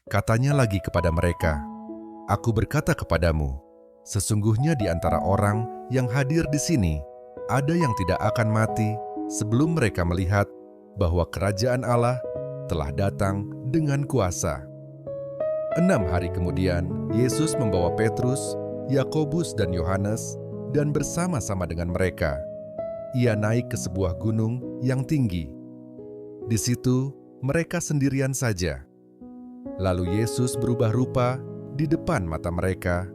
Katanya lagi kepada mereka, "Aku berkata kepadamu, sesungguhnya di antara orang yang hadir di sini, ada yang tidak akan mati sebelum mereka melihat bahwa kerajaan Allah telah datang dengan kuasa." 6 hari kemudian, Yesus membawa Petrus, Yakobus, dan Yohanes, dan bersama-sama dengan mereka, Ia naik ke sebuah gunung yang tinggi. Di situ, mereka sendirian saja. Lalu Yesus berubah rupa di depan mata mereka,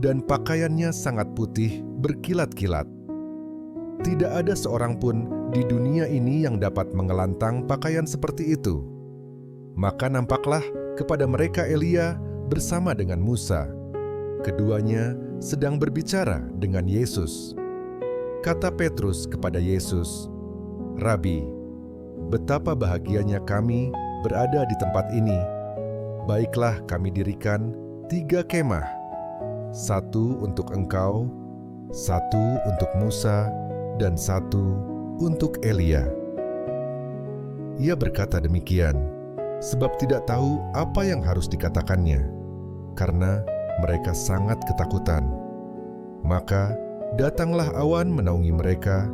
dan pakaiannya sangat putih berkilat-kilat. Tidak ada seorang pun di dunia ini yang dapat mengelantang pakaian seperti itu. Maka nampaklah kepada mereka Elia bersama dengan Musa. Keduanya sedang berbicara dengan Yesus. Kata Petrus kepada Yesus, "Rabi, betapa bahagianya kami berada di tempat ini. Baiklah kami dirikan 3 kemah, 1 untuk engkau, 1 untuk Musa, dan 1 untuk Elia." Ia berkata demikian, sebab tidak tahu apa yang harus dikatakannya, karena mereka sangat ketakutan. Maka datanglah awan menaungi mereka,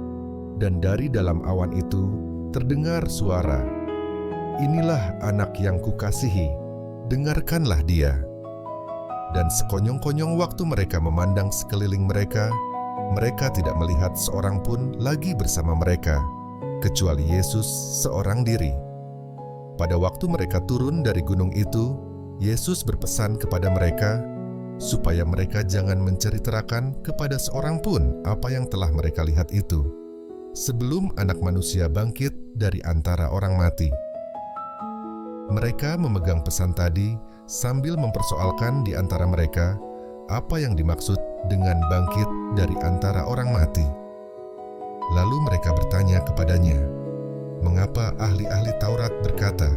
dan dari dalam awan itu terdengar suara, "Inilah anak yang kukasihi, dengarkanlah dia." Dan sekonyong-konyong waktu mereka memandang sekeliling mereka, mereka tidak melihat seorang pun lagi bersama mereka, kecuali Yesus seorang diri. Pada waktu mereka turun dari gunung itu, Yesus berpesan kepada mereka, supaya mereka jangan menceritakan kepada seorang pun apa yang telah mereka lihat itu, sebelum Anak Manusia bangkit dari antara orang mati. Mereka memegang pesan tadi sambil mempersoalkan di antara mereka apa yang dimaksud dengan bangkit dari antara orang mati. Lalu mereka bertanya kepadanya, "Mengapa ahli-ahli Taurat berkata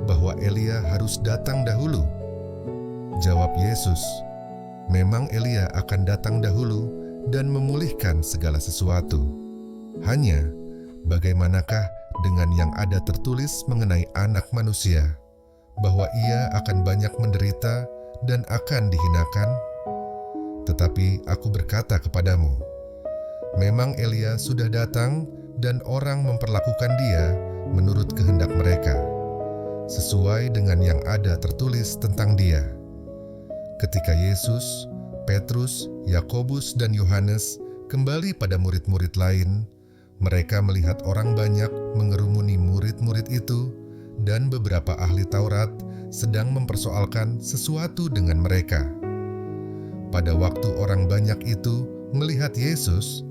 bahwa Elia harus datang dahulu?" Jawab Yesus, "Memang Elia akan datang dahulu dan memulihkan segala sesuatu. Hanya bagaimanakah dengan yang ada tertulis mengenai Anak Manusia, bahwa ia akan banyak menderita dan akan dihinakan? Tetapi aku berkata kepadamu, memang Elia sudah datang dan orang memperlakukan dia menurut kehendak mereka, sesuai dengan yang ada tertulis tentang dia." Ketika Yesus, Petrus, Yakobus, dan Yohanes kembali pada murid-murid lain, mereka melihat orang banyak mengerumuni murid-murid itu, dan beberapa ahli Taurat sedang mempersoalkan sesuatu dengan mereka. Pada waktu orang banyak itu melihat Yesus,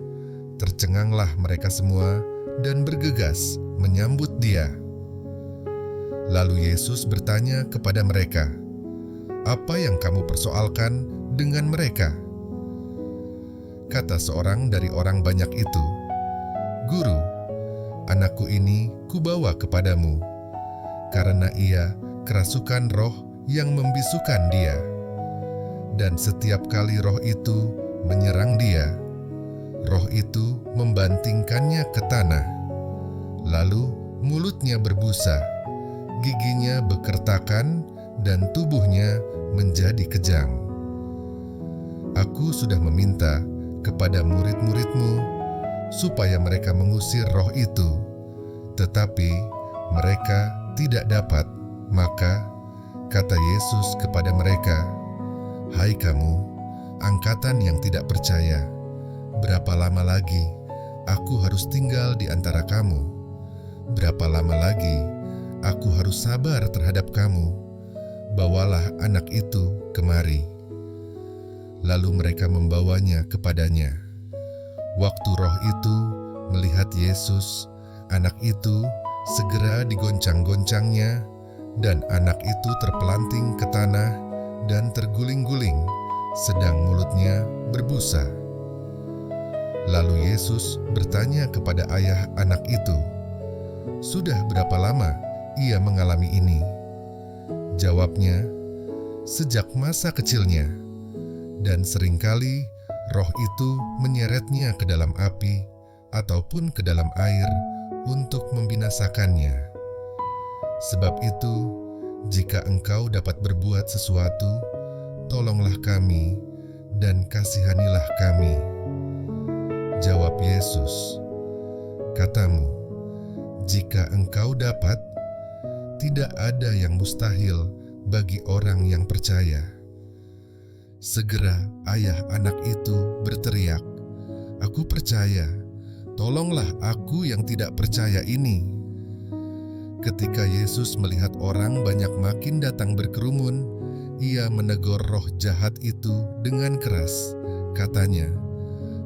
tercenganglah mereka semua dan bergegas menyambut Dia. Lalu Yesus bertanya kepada mereka, "Apa yang kamu persoalkan dengan mereka?" Kata seorang dari orang banyak itu, "Guru, anakku ini kubawa kepadamu, karena ia kerasukan roh yang membisukan dia. Dan setiap kali roh itu menyerang dia, roh itu membantingkannya ke tanah. Lalu mulutnya berbusa, giginya bekertakan, dan tubuhnya menjadi kejang. Aku sudah meminta kepada murid-muridmu supaya mereka mengusir roh itu, tetapi mereka tidak dapat. Maka kata Yesus kepada mereka, 'Hai kamu, angkatan yang tidak percaya, berapa lama lagi aku harus tinggal di antara kamu? Berapa lama lagi aku harus sabar terhadap kamu? Bawalah anak itu kemari.' Lalu mereka membawanya kepadanya. Waktu roh itu melihat Yesus, anak itu segera digoncang-goncangnya, dan anak itu terpelanting ke tanah dan terguling-guling, sedang mulutnya berbusa. Lalu Yesus bertanya kepada ayah anak itu, "Sudah berapa lama ia mengalami ini?" Jawabnya, "Sejak masa kecilnya, dan seringkali roh itu menyeretnya ke dalam api ataupun ke dalam air untuk membinasakannya. Sebab itu, Jika Engkau dapat berbuat sesuatu, tolonglah kami dan kasihanilah kami." Jawab Yesus, "Katamu, jika Engkau dapat, tidak ada yang mustahil bagi orang yang percaya." Segera ayah anak itu berteriak, "Aku percaya, tolonglah aku yang tidak percaya ini." Ketika Yesus melihat orang banyak makin datang berkerumun, Ia menegur roh jahat itu dengan keras. Katanya,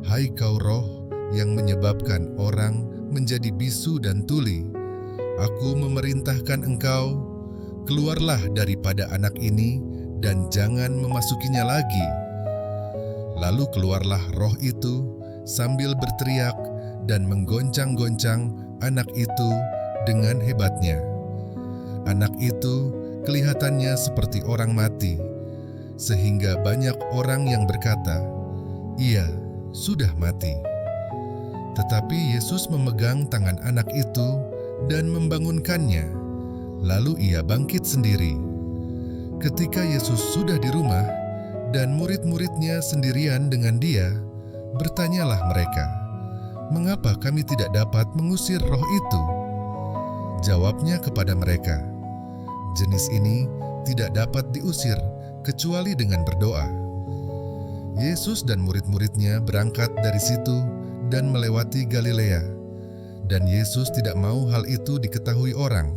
"Hai kau roh yang menyebabkan orang menjadi bisu dan tuli, aku memerintahkan engkau, keluarlah daripada anak ini dan jangan memasukinya lagi." Lalu keluarlah roh itu sambil berteriak dan menggoncang-goncang anak itu dengan hebatnya. Anak itu kelihatannya seperti orang mati, sehingga banyak orang yang berkata, "Ia sudah mati." Tetapi Yesus memegang tangan anak itu dan membangunkannya. Lalu ia bangkit sendiri. Ketika Yesus sudah di rumah dan murid-muridnya sendirian dengan Dia, bertanyalah mereka, "Mengapa kami tidak dapat mengusir roh itu?" Jawabnya kepada mereka, "Jenis ini tidak dapat diusir kecuali dengan berdoa." Yesus dan murid-muridnya berangkat dari situ dan melewati Galilea. Dan Yesus tidak mau hal itu diketahui orang,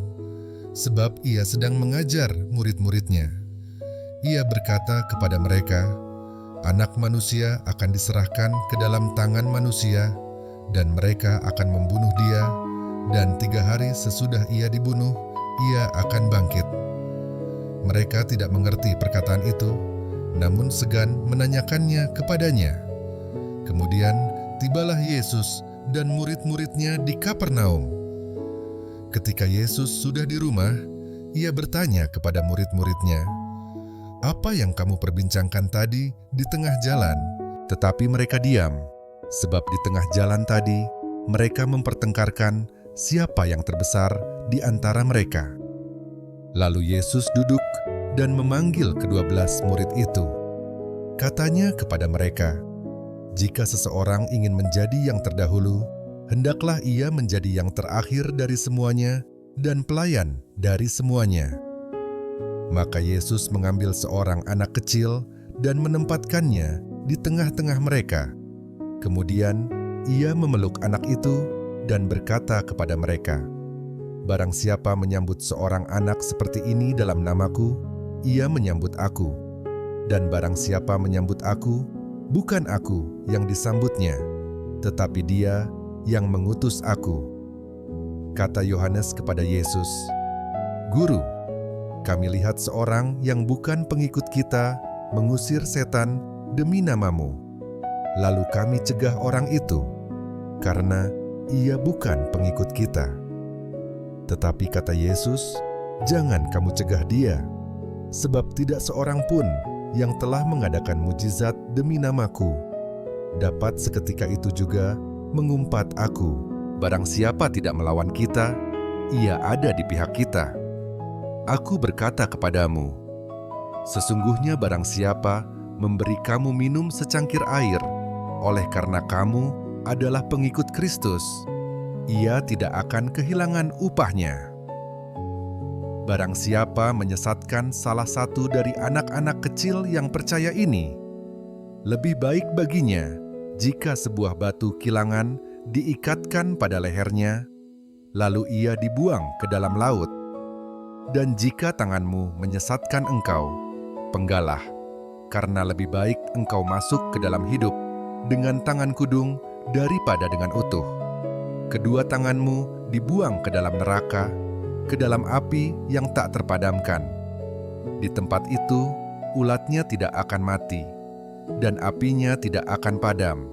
sebab Ia sedang mengajar murid-muridnya. Ia berkata kepada mereka, "Anak Manusia akan diserahkan ke dalam tangan manusia, dan mereka akan membunuh Dia, dan 3 hari sesudah Ia dibunuh, Ia akan bangkit." Mereka tidak mengerti perkataan itu, namun segan menanyakannya kepadanya. Kemudian tibalah Yesus dan murid-muridnya di Kapernaum. Ketika Yesus sudah di rumah, Ia bertanya kepada murid-muridnya, "Apa yang kamu perbincangkan tadi di tengah jalan?" Tetapi mereka diam, sebab di tengah jalan tadi mereka mempertengkarkan siapa yang terbesar di antara mereka. Lalu Yesus duduk dan memanggil ke-12 murid itu. Katanya kepada mereka, "Jika seseorang ingin menjadi yang terdahulu, hendaklah ia menjadi yang terakhir dari semuanya dan pelayan dari semuanya." Maka Yesus mengambil seorang anak kecil dan menempatkannya di tengah-tengah mereka. Kemudian Ia memeluk anak itu dan berkata kepada mereka, "Barang siapa menyambut seorang anak seperti ini dalam namaku, ia menyambut aku. Dan barang siapa menyambut aku, bukan aku yang disambutnya, tetapi Dia yang mengutus aku." Kata Yohanes kepada Yesus, "Guru, kami lihat seorang yang bukan pengikut kita mengusir setan demi namamu. Lalu kami cegah orang itu, karena ia bukan pengikut kita." Tetapi kata Yesus, "Jangan kamu cegah dia, sebab tidak seorang pun yang telah mengadakan mujizat demi namaku dapat seketika itu juga mengumpat aku. Barang siapa tidak melawan kita, ia ada di pihak kita. Aku berkata kepadamu, sesungguhnya barang siapa memberi kamu minum secangkir air, oleh karena kamu adalah pengikut Kristus, ia tidak akan kehilangan upahnya. Barang siapa menyesatkan salah satu dari anak-anak kecil yang percaya ini, lebih baik baginya jika sebuah batu kilangan diikatkan pada lehernya, lalu ia dibuang ke dalam laut. Dan jika tanganmu menyesatkan engkau, penggalah, karena lebih baik engkau masuk ke dalam hidup dengan tangan kudung daripada dengan utuh. Kedua tanganmu dibuang ke dalam neraka, ke dalam api yang tak terpadamkan. Di tempat itu, ulatnya tidak akan mati, dan apinya tidak akan padam.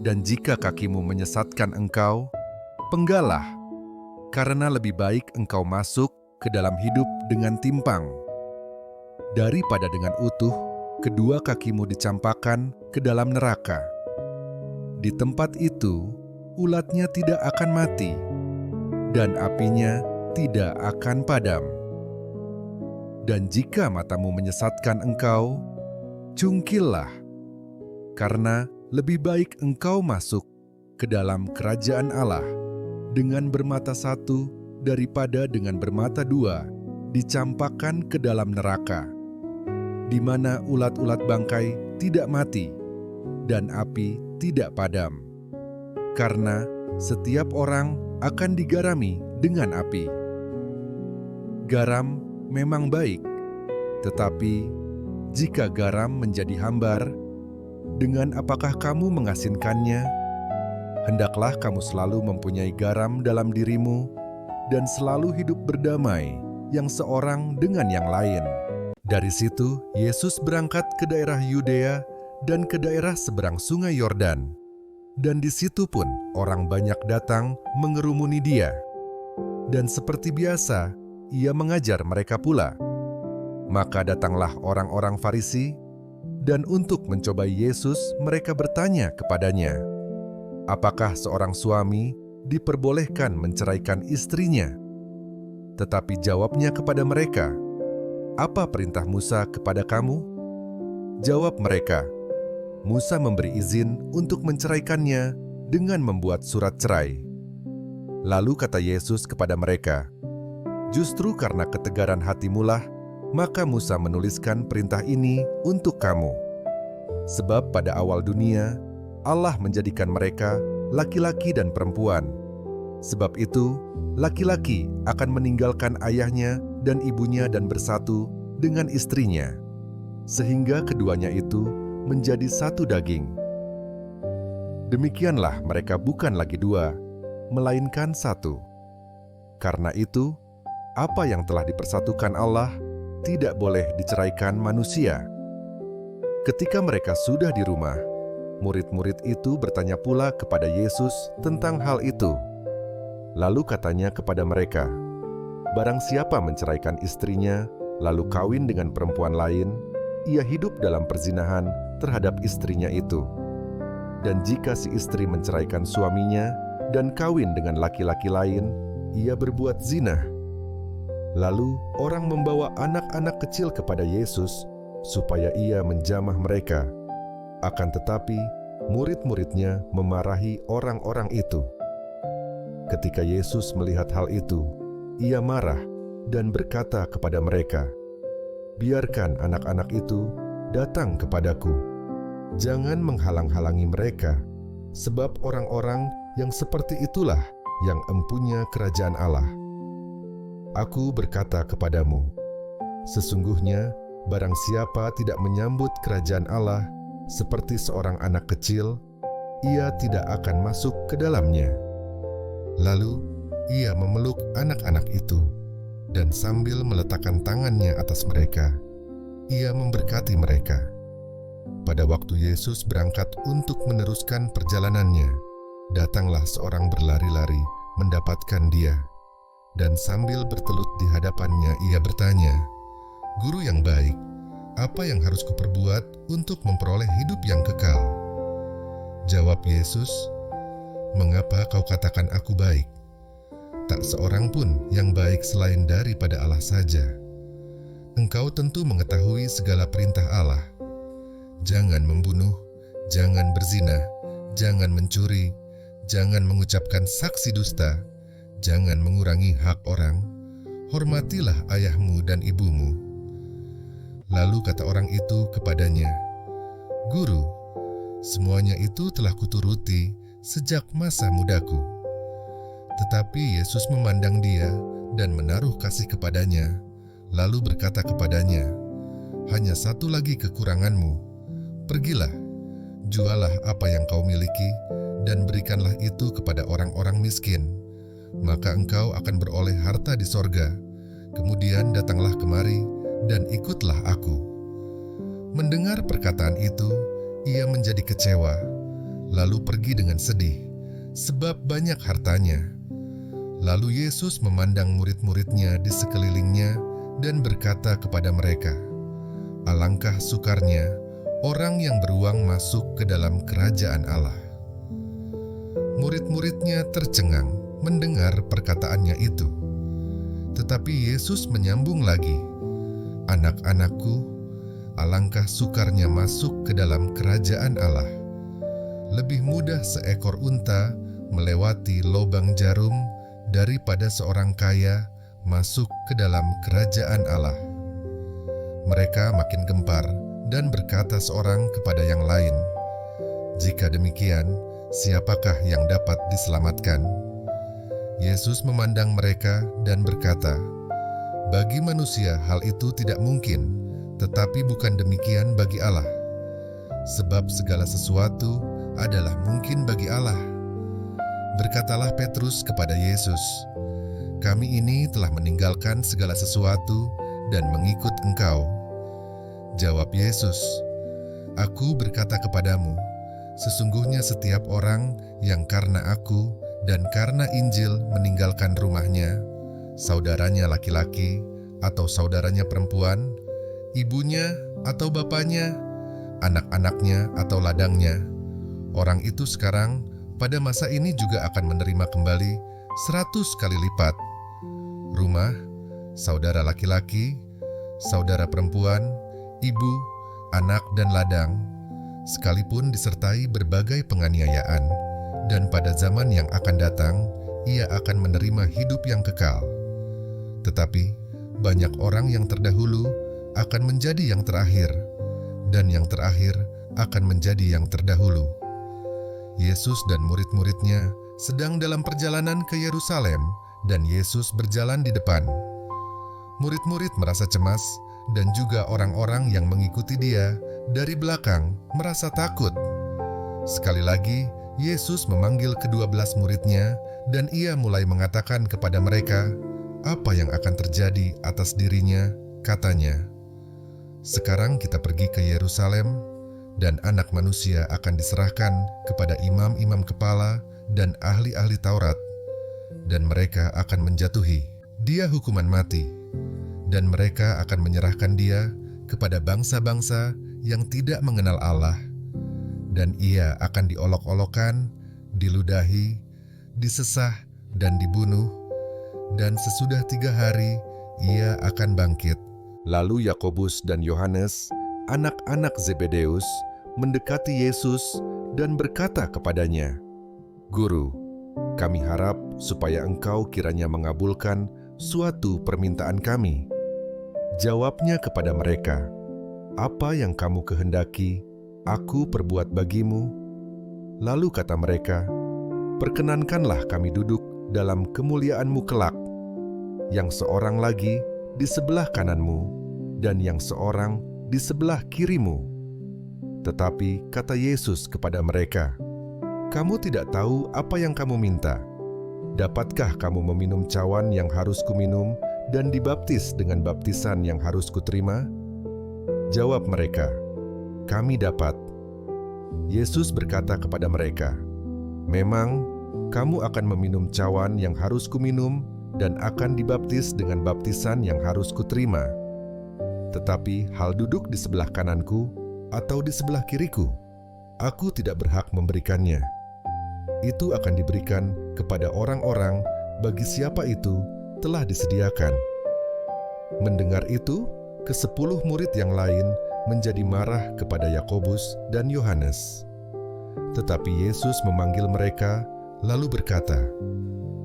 Dan jika kakimu menyesatkan engkau, penggalah, karena lebih baik engkau masuk ke dalam hidup dengan timpang, daripada dengan utuh kedua kakimu dicampakkan ke dalam neraka. Di tempat itu, ulatnya tidak akan mati, dan apinya tidak akan padam. Dan jika matamu menyesatkan engkau, cungkillah, karena lebih baik engkau masuk ke dalam kerajaan Allah dengan bermata satu daripada dengan bermata dua dicampakkan ke dalam neraka, di mana ulat-ulat bangkai tidak mati dan api tidak padam. Karena setiap orang akan digarami dengan api. Garam memang baik, tetapi jika garam menjadi hambar, dengan apakah kamu mengasinkannya? Hendaklah kamu selalu mempunyai garam dalam dirimu dan selalu hidup berdamai yang seorang dengan yang lain. Dari situ, Yesus berangkat ke daerah Yudea dan ke daerah seberang sungai Yordan. Dan di situ pun orang banyak datang mengerumuni dia. Dan seperti biasa, ia mengajar mereka pula. Maka datanglah orang-orang Farisi, dan untuk mencobai Yesus mereka bertanya kepadanya, apakah seorang suami diperbolehkan menceraikan istrinya? Tetapi jawabnya kepada mereka, apa perintah Musa kepada kamu? Jawab mereka, Musa memberi izin untuk menceraikannya dengan membuat surat cerai. Lalu kata Yesus kepada mereka, justru karena ketegaran hatimulah, maka Musa menuliskan perintah ini untuk kamu. Sebab pada awal dunia, Allah menjadikan mereka laki-laki dan perempuan. Sebab itu, laki-laki akan meninggalkan ayahnya dan ibunya dan bersatu dengan istrinya, sehingga keduanya itu menjadi satu daging. Demikianlah mereka bukan lagi dua, melainkan satu. Karena itu, apa yang telah dipersatukan Allah tidak boleh diceraikan manusia. Ketika mereka sudah di rumah, murid-murid itu bertanya pula kepada Yesus tentang hal itu. Lalu katanya kepada mereka, barang siapa menceraikan istrinya, lalu kawin dengan perempuan lain, ia hidup dalam perzinahan terhadap istrinya itu. Dan jika si istri menceraikan suaminya dan kawin dengan laki-laki lain, ia berbuat zina. Lalu orang membawa anak-anak kecil kepada Yesus supaya ia menjamah mereka. Akan tetapi murid-muridnya memarahi orang-orang itu. Ketika Yesus melihat hal itu, ia marah dan berkata kepada mereka, biarkan anak-anak itu datang kepadaku. Jangan menghalang-halangi mereka, sebab orang-orang yang seperti itulah yang empunya kerajaan Allah. Aku berkata kepadamu, sesungguhnya barang siapa tidak menyambut kerajaan Allah seperti seorang anak kecil, ia tidak akan masuk ke dalamnya. Lalu ia memeluk anak-anak itu, dan sambil meletakkan tangannya atas mereka, ia memberkati mereka. Pada waktu Yesus berangkat untuk meneruskan perjalanannya, datanglah seorang berlari-lari mendapatkan dia. Dan sambil bertelut di hadapannya ia bertanya, Guru yang baik, apa yang harus kuperbuat untuk memperoleh hidup yang kekal? Jawab Yesus, mengapa kau katakan aku baik? Tak seorang pun yang baik selain daripada Allah saja. Engkau tentu mengetahui segala perintah Allah. Jangan membunuh, jangan berzina, jangan mencuri, jangan mengucapkan saksi dusta, jangan mengurangi hak orang, hormatilah ayahmu dan ibumu. Lalu kata orang itu kepadanya, Guru, semuanya itu telah kuturuti sejak masa mudaku. Tetapi Yesus memandang dia dan menaruh kasih kepadanya, lalu berkata kepadanya, hanya satu lagi kekuranganmu. Pergilah, jualah apa yang kau miliki, dan berikanlah itu kepada orang-orang miskin. Maka engkau akan beroleh harta di sorga. Kemudian datanglah kemari dan ikutlah aku. Mendengar perkataan itu, ia menjadi kecewa, lalu pergi dengan sedih, sebab banyak hartanya. Lalu Yesus memandang murid-muridnya di sekelilingnya dan berkata kepada mereka, alangkah sukarnya orang yang beruang masuk ke dalam kerajaan Allah. Murid-muridnya tercengang mendengar perkataannya itu. Tetapi Yesus menyambung lagi, "Anak-anakku, alangkah sukarnya masuk ke dalam kerajaan Allah. Lebih mudah seekor unta melewati lobang jarum daripada seorang kaya masuk ke dalam kerajaan Allah." Mereka makin gempar dan berkata seorang kepada yang lain, "Jika demikian, siapakah yang dapat diselamatkan?" Yesus memandang mereka dan berkata, "Bagi manusia hal itu tidak mungkin, tetapi bukan demikian bagi Allah. Sebab segala sesuatu adalah mungkin bagi Allah." Berkatalah Petrus kepada Yesus, "Kami ini telah meninggalkan segala sesuatu dan mengikut Engkau." Jawab Yesus, "Aku berkata kepadamu, sesungguhnya setiap orang yang karena Aku dan karena Injil meninggalkan rumahnya, saudaranya laki-laki atau saudaranya perempuan, ibunya atau bapaknya, anak-anaknya atau ladangnya, orang itu sekarang pada masa ini juga akan menerima kembali 100 kali lipat. Rumah, saudara laki-laki, saudara perempuan, ibu, anak dan ladang, sekalipun disertai berbagai penganiayaan, dan pada zaman yang akan datang, ia akan menerima hidup yang kekal. Tetapi banyak orang yang terdahulu akan menjadi yang terakhir, dan yang terakhir akan menjadi yang terdahulu." Yesus dan murid-muridnya sedang dalam perjalanan ke Yerusalem, dan Yesus berjalan di depan. Murid-murid merasa cemas, dan juga orang-orang yang mengikuti Dia dari belakang merasa takut. Sekali lagi, Yesus memanggil ke-12 muridnya, dan Ia mulai mengatakan kepada mereka apa yang akan terjadi atas dirinya. Katanya, "Sekarang kita pergi ke Yerusalem, dan Anak Manusia akan diserahkan kepada imam-imam kepala dan ahli-ahli Taurat, dan mereka akan menjatuhi Dia hukuman mati, dan mereka akan menyerahkan Dia kepada bangsa-bangsa yang tidak mengenal Allah, dan Ia akan diolok-olokkan, diludahi, disesah, dan dibunuh, dan sesudah 3 hari Ia akan bangkit." Lalu Yakobus dan Yohanes, anak-anak Zebedeus, mendekati Yesus dan berkata kepadanya, "Guru, kami harap supaya Engkau kiranya mengabulkan suatu permintaan kami." Jawabnya kepada mereka, "Apa yang kamu kehendaki, aku perbuat bagimu." Lalu kata mereka, "Perkenankanlah kami duduk dalam kemuliaan-Mu kelak, yang seorang lagi di sebelah kananmu, dan yang seorang di sebelah kirimu." Tetapi kata Yesus kepada mereka, "Kamu tidak tahu apa yang kamu minta. Dapatkah kamu meminum cawan yang harus kuminum dan dibaptis dengan baptisan yang harus kuterima?" Jawab mereka, "Kami dapat." Yesus berkata kepada mereka, "Memang kamu akan meminum cawan yang harus kuminum dan akan dibaptis dengan baptisan yang harus kuterima. Tetapi hal duduk di sebelah kananku atau di sebelah kiriku, aku tidak berhak memberikannya. Itu akan diberikan kepada orang-orang bagi siapa itu telah disediakan." Mendengar itu, ke-10 murid yang lain menjadi marah kepada Yakobus dan Yohanes. Tetapi Yesus memanggil mereka, lalu berkata,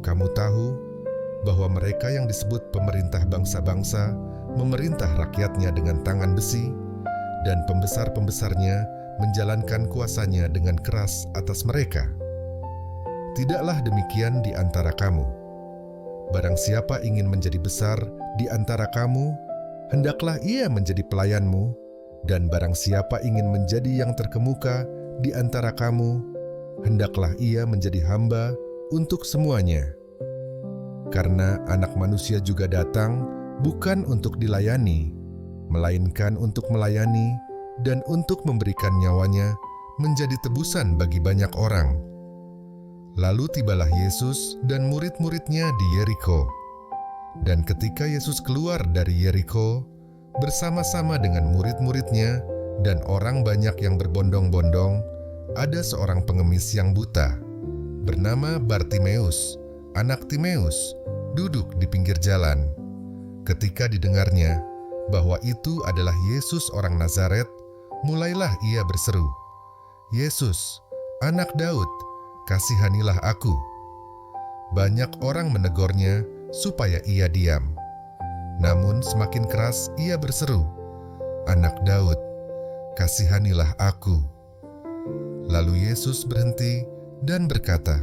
"Kamu tahu bahwa mereka yang disebut pemerintah bangsa-bangsa memerintah rakyatnya dengan tangan besi, dan pembesar-pembesarnya menjalankan kuasanya dengan keras atas mereka. Tidaklah demikian di antara kamu. Barang siapa ingin menjadi besar di antara kamu, hendaklah ia menjadi pelayanmu, dan barang siapa ingin menjadi yang terkemuka di antara kamu, hendaklah ia menjadi hamba untuk semuanya. Karena Anak Manusia juga datang bukan untuk dilayani, melainkan untuk melayani dan untuk memberikan nyawanya menjadi tebusan bagi banyak orang." Lalu tibalah Yesus dan murid-muridnya di Yeriko. Dan ketika Yesus keluar dari Yeriko, bersama-sama dengan murid-muridnya dan orang banyak yang berbondong-bondong, ada seorang pengemis yang buta, bernama Bartimeus, anak Timeus, duduk di pinggir jalan. Ketika didengarnya, bahwa itu adalah Yesus orang Nazaret, mulailah ia berseru, "Yesus, anak Daud, kasihanilah aku." Banyak orang menegurnya supaya ia diam. Namun semakin keras ia berseru, "Anak Daud, kasihanilah aku." Lalu Yesus berhenti dan berkata,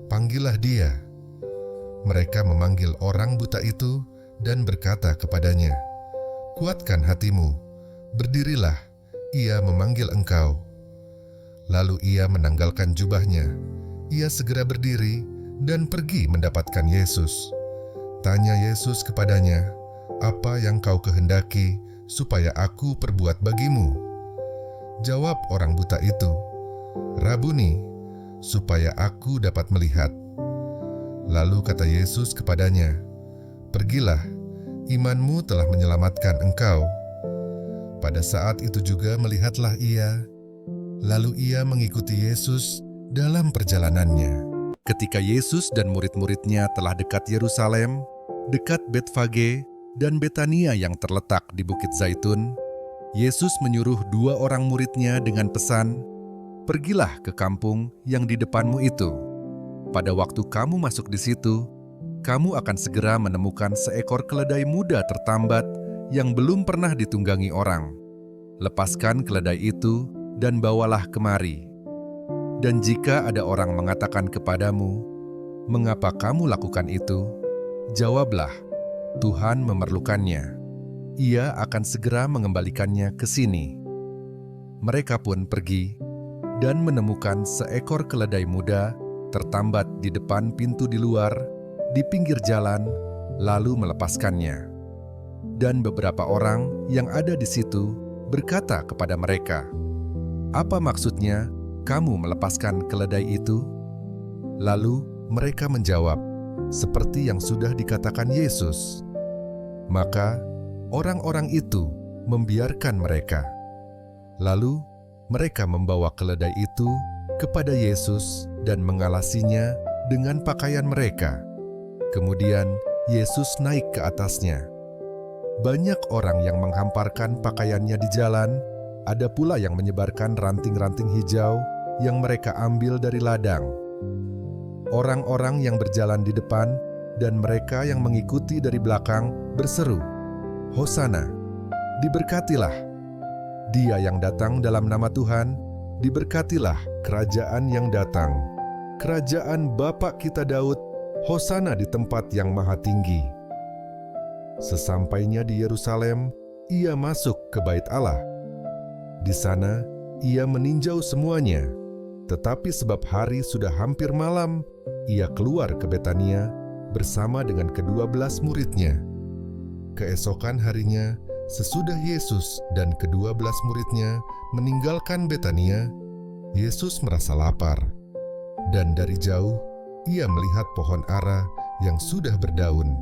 "Panggillah dia." Mereka memanggil orang buta itu dan berkata kepadanya, "Kuatkan hatimu, berdirilah, ia memanggil engkau." Lalu ia menanggalkan jubahnya, ia segera berdiri dan pergi mendapatkan Yesus. Tanya Yesus kepadanya, "Apa yang kau kehendaki supaya aku perbuat bagimu?" Jawab orang buta itu, "Rabuni, supaya aku dapat melihat." Lalu kata Yesus kepadanya, "Pergilah, imanmu telah menyelamatkan engkau." Pada saat itu juga melihatlah ia, lalu ia mengikuti Yesus dalam perjalanannya. Ketika Yesus dan murid-muridnya telah dekat Yerusalem, dekat Betfage dan Betania yang terletak di Bukit Zaitun, Yesus menyuruh 2 orang muridnya dengan pesan, "Pergilah ke kampung yang di depanmu itu. Pada waktu kamu masuk di situ, kamu akan segera menemukan seekor keledai muda tertambat yang belum pernah ditunggangi orang. Lepaskan keledai itu dan bawalah kemari. Dan jika ada orang mengatakan kepadamu, 'Mengapa kamu lakukan itu?' Jawablah, 'Tuhan memerlukannya. Ia akan segera mengembalikannya ke sini.'" Mereka pun pergi dan menemukan seekor keledai muda tertambat di depan pintu di luar, di pinggir jalan, lalu melepaskannya. Dan beberapa orang yang ada di situ berkata kepada mereka, "Apa maksudnya kamu melepaskan keledai itu?" Lalu mereka menjawab, seperti yang sudah dikatakan Yesus. Maka orang-orang itu membiarkan mereka. Lalu mereka membawa keledai itu kepada Yesus dan mengalasinya dengan pakaian mereka. Kemudian Yesus naik ke atasnya. Banyak orang yang menghamparkan pakaiannya di jalan, ada pula yang menyebarkan ranting-ranting hijau yang mereka ambil dari ladang. Orang-orang yang berjalan di depan dan mereka yang mengikuti dari belakang berseru, "Hosana, diberkatilah Dia yang datang dalam nama Tuhan, diberkatilah kerajaan yang datang. Kerajaan Bapa kita Daud, Hosana di tempat yang maha tinggi." Sesampainya di Yerusalem, ia masuk ke Bait Allah. Di sana, ia meninjau semuanya. Tetapi sebab hari sudah hampir malam, ia keluar ke Betania bersama dengan ke-12 muridnya. Keesokan harinya, sesudah Yesus dan ke-12 muridnya meninggalkan Betania, Yesus merasa lapar. Dan dari jauh, ia melihat pohon ara yang sudah berdaun.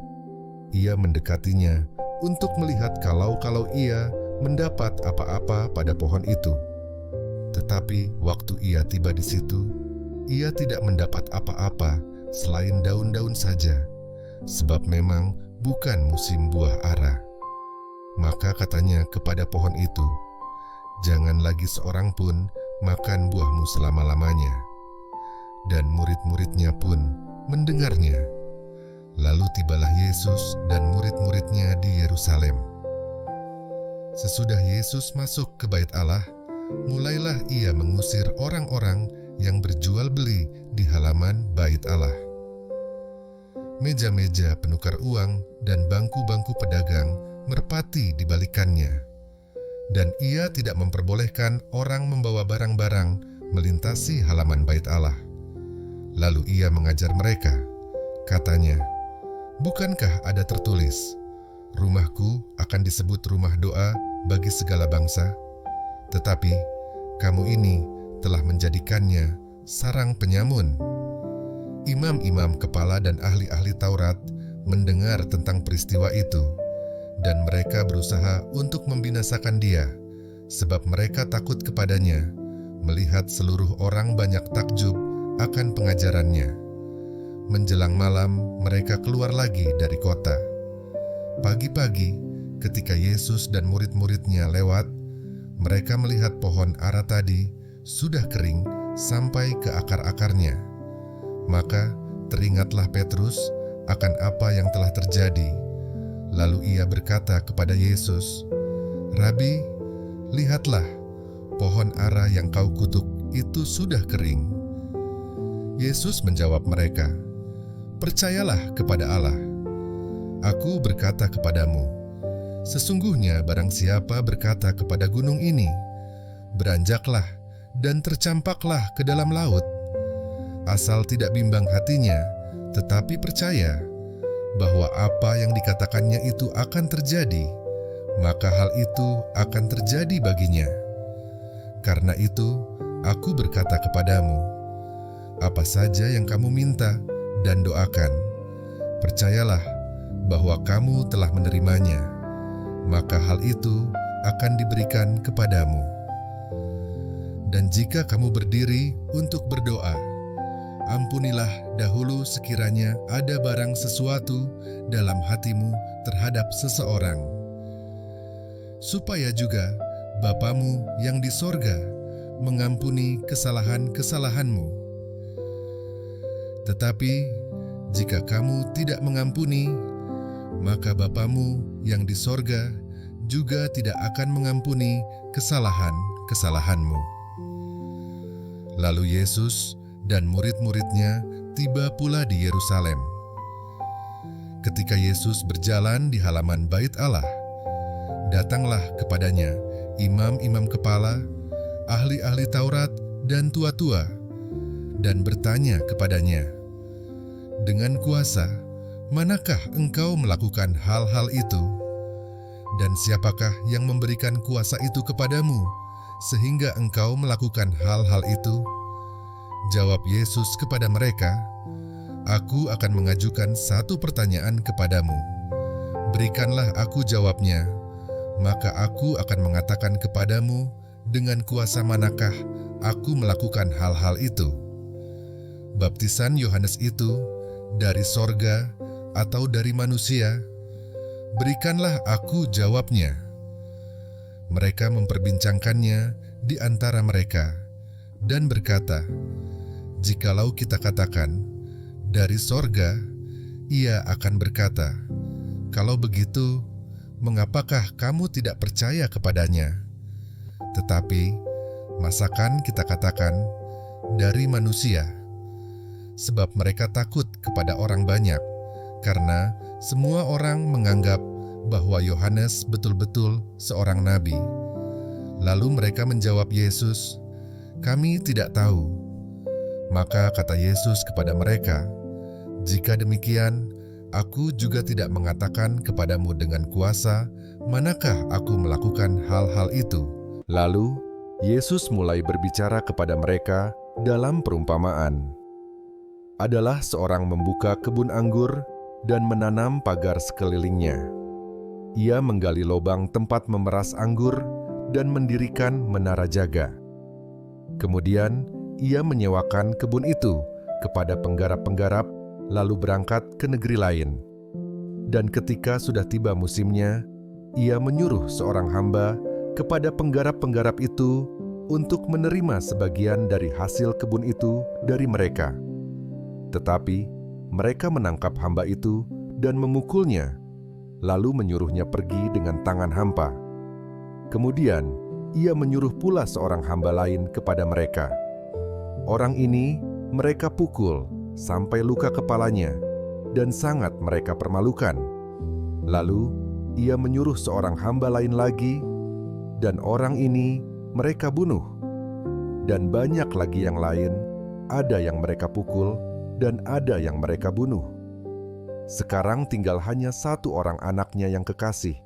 Ia mendekatinya untuk melihat kalau ia mendapat apa-apa pada pohon itu. Tetapi waktu ia tiba di situ, ia tidak mendapat apa-apa selain daun-daun saja, sebab memang bukan musim buah ara. Maka katanya kepada pohon itu, "Jangan lagi seorang pun makan buahmu selama-lamanya." Dan murid-muridnya pun mendengarnya. Lalu tibalah Yesus dan murid-muridnya di Yerusalem. Sesudah Yesus masuk ke Bait Allah, mulailah ia mengusir orang-orang yang berjual beli di halaman Bait Allah. Meja-meja penukar uang dan bangku-bangku pedagang merpati dibalikannya. Dan ia tidak memperbolehkan orang membawa barang-barang melintasi halaman Bait Allah. Lalu ia mengajar mereka, katanya, "Bukankah ada tertulis, 'Rumahku akan disebut rumah doa bagi segala bangsa'? Tetapi kamu ini telah menjadikannya sarang penyamun." Imam-imam kepala dan ahli-ahli Taurat mendengar tentang peristiwa itu, dan mereka berusaha untuk membinasakan dia, sebab mereka takut kepadanya, melihat seluruh orang banyak takjub akan pengajarannya. Menjelang malam, mereka keluar lagi dari kota. Pagi-pagi, Ketika Yesus dan murid-muridnya lewat, mereka melihat pohon ara tadi sudah kering sampai ke akar-akarnya. Maka teringatlah Petrus akan apa yang telah terjadi. Lalu ia berkata kepada Yesus, "Rabi, lihatlah, pohon ara yang kau kutuk itu sudah kering." Yesus menjawab mereka, "Percayalah kepada Allah. Aku berkata kepadamu, sesungguhnya barang siapa berkata kepada gunung ini, 'Beranjaklah dan tercampaklah ke dalam laut,' asal tidak bimbang hatinya, tetapi percaya bahwa apa yang dikatakannya itu akan terjadi, maka hal itu akan terjadi baginya. Karena itu, aku berkata kepadamu, apa saja yang kamu minta dan doakan, percayalah bahwa kamu telah menerimanya, maka hal itu akan diberikan kepadamu. Dan jika kamu berdiri untuk berdoa, ampunilah dahulu sekiranya ada barang sesuatu dalam hatimu terhadap seseorang, supaya juga Bapamu yang di sorga mengampuni kesalahan-kesalahanmu. Tetapi jika kamu tidak mengampuni, maka Bapamu yang di sorga juga tidak akan mengampuni kesalahan-kesalahanmu." Lalu Yesus dan murid-muridnya tiba pula di Yerusalem. Ketika Yesus berjalan di halaman Bait Allah, datanglah kepadanya imam-imam kepala, ahli-ahli Taurat dan tua-tua, dan bertanya kepadanya, "Dengan kuasa manakah engkau melakukan hal-hal itu? Dan siapakah yang memberikan kuasa itu kepadamu, sehingga engkau melakukan hal-hal itu?" Jawab Yesus kepada mereka, "Aku akan mengajukan satu pertanyaan kepadamu. Berikanlah aku jawabnya, maka aku akan mengatakan kepadamu dengan kuasa manakah aku melakukan hal-hal itu. Baptisan Yohanes itu dari sorga atau dari manusia? Berikanlah aku jawabnya." Mereka memperbincangkannya di antara mereka dan berkata, "Jikalau kita katakan dari sorga, ia akan berkata, 'Kalau begitu, mengapakah kamu tidak percaya kepadanya?' Tetapi, masakan kita katakan dari manusia?" Sebab mereka takut kepada orang banyak, karena semua orang menganggap bahwa Yohanes betul-betul seorang nabi. Lalu mereka menjawab Yesus, "Kami tidak tahu." Maka kata Yesus kepada mereka, "Jika demikian, aku juga tidak mengatakan kepadamu dengan kuasa manakah aku melakukan hal-hal itu." Lalu Yesus mulai berbicara kepada mereka dalam perumpamaan. Adalah seorang membuka kebun anggur dan menanam pagar sekelilingnya. Ia menggali lubang tempat memeras anggur dan mendirikan menara jaga. Kemudian ia menyewakan kebun itu kepada penggarap-penggarap, lalu berangkat ke negeri lain. Dan ketika sudah tiba musimnya, ia menyuruh seorang hamba kepada penggarap-penggarap itu untuk menerima sebagian dari hasil kebun itu dari mereka. Tetapi mereka menangkap hamba itu dan memukulnya, lalu menyuruhnya pergi dengan tangan hampa. Kemudian ia menyuruh pula seorang hamba lain kepada mereka. Orang ini mereka pukul sampai luka kepalanya, dan sangat mereka permalukan. Lalu ia menyuruh seorang hamba lain lagi, dan orang ini mereka bunuh. Dan banyak lagi yang lain, ada yang mereka pukul, dan ada yang mereka bunuh. Sekarang tinggal hanya satu orang anaknya yang kekasih.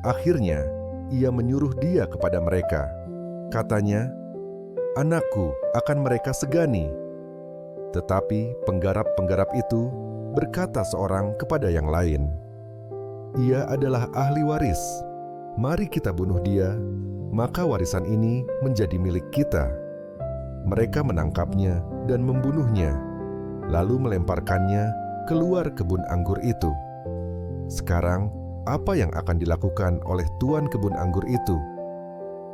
Akhirnya ia menyuruh dia kepada mereka. Katanya, "Anakku akan mereka segani." Tetapi penggarap-penggarap itu berkata seorang kepada yang lain, "Ia adalah ahli waris. Mari kita bunuh dia, maka warisan ini menjadi milik kita." Mereka menangkapnya dan membunuhnya, lalu melemparkannya keluar kebun anggur itu. Sekarang apa yang akan dilakukan oleh tuan kebun anggur itu?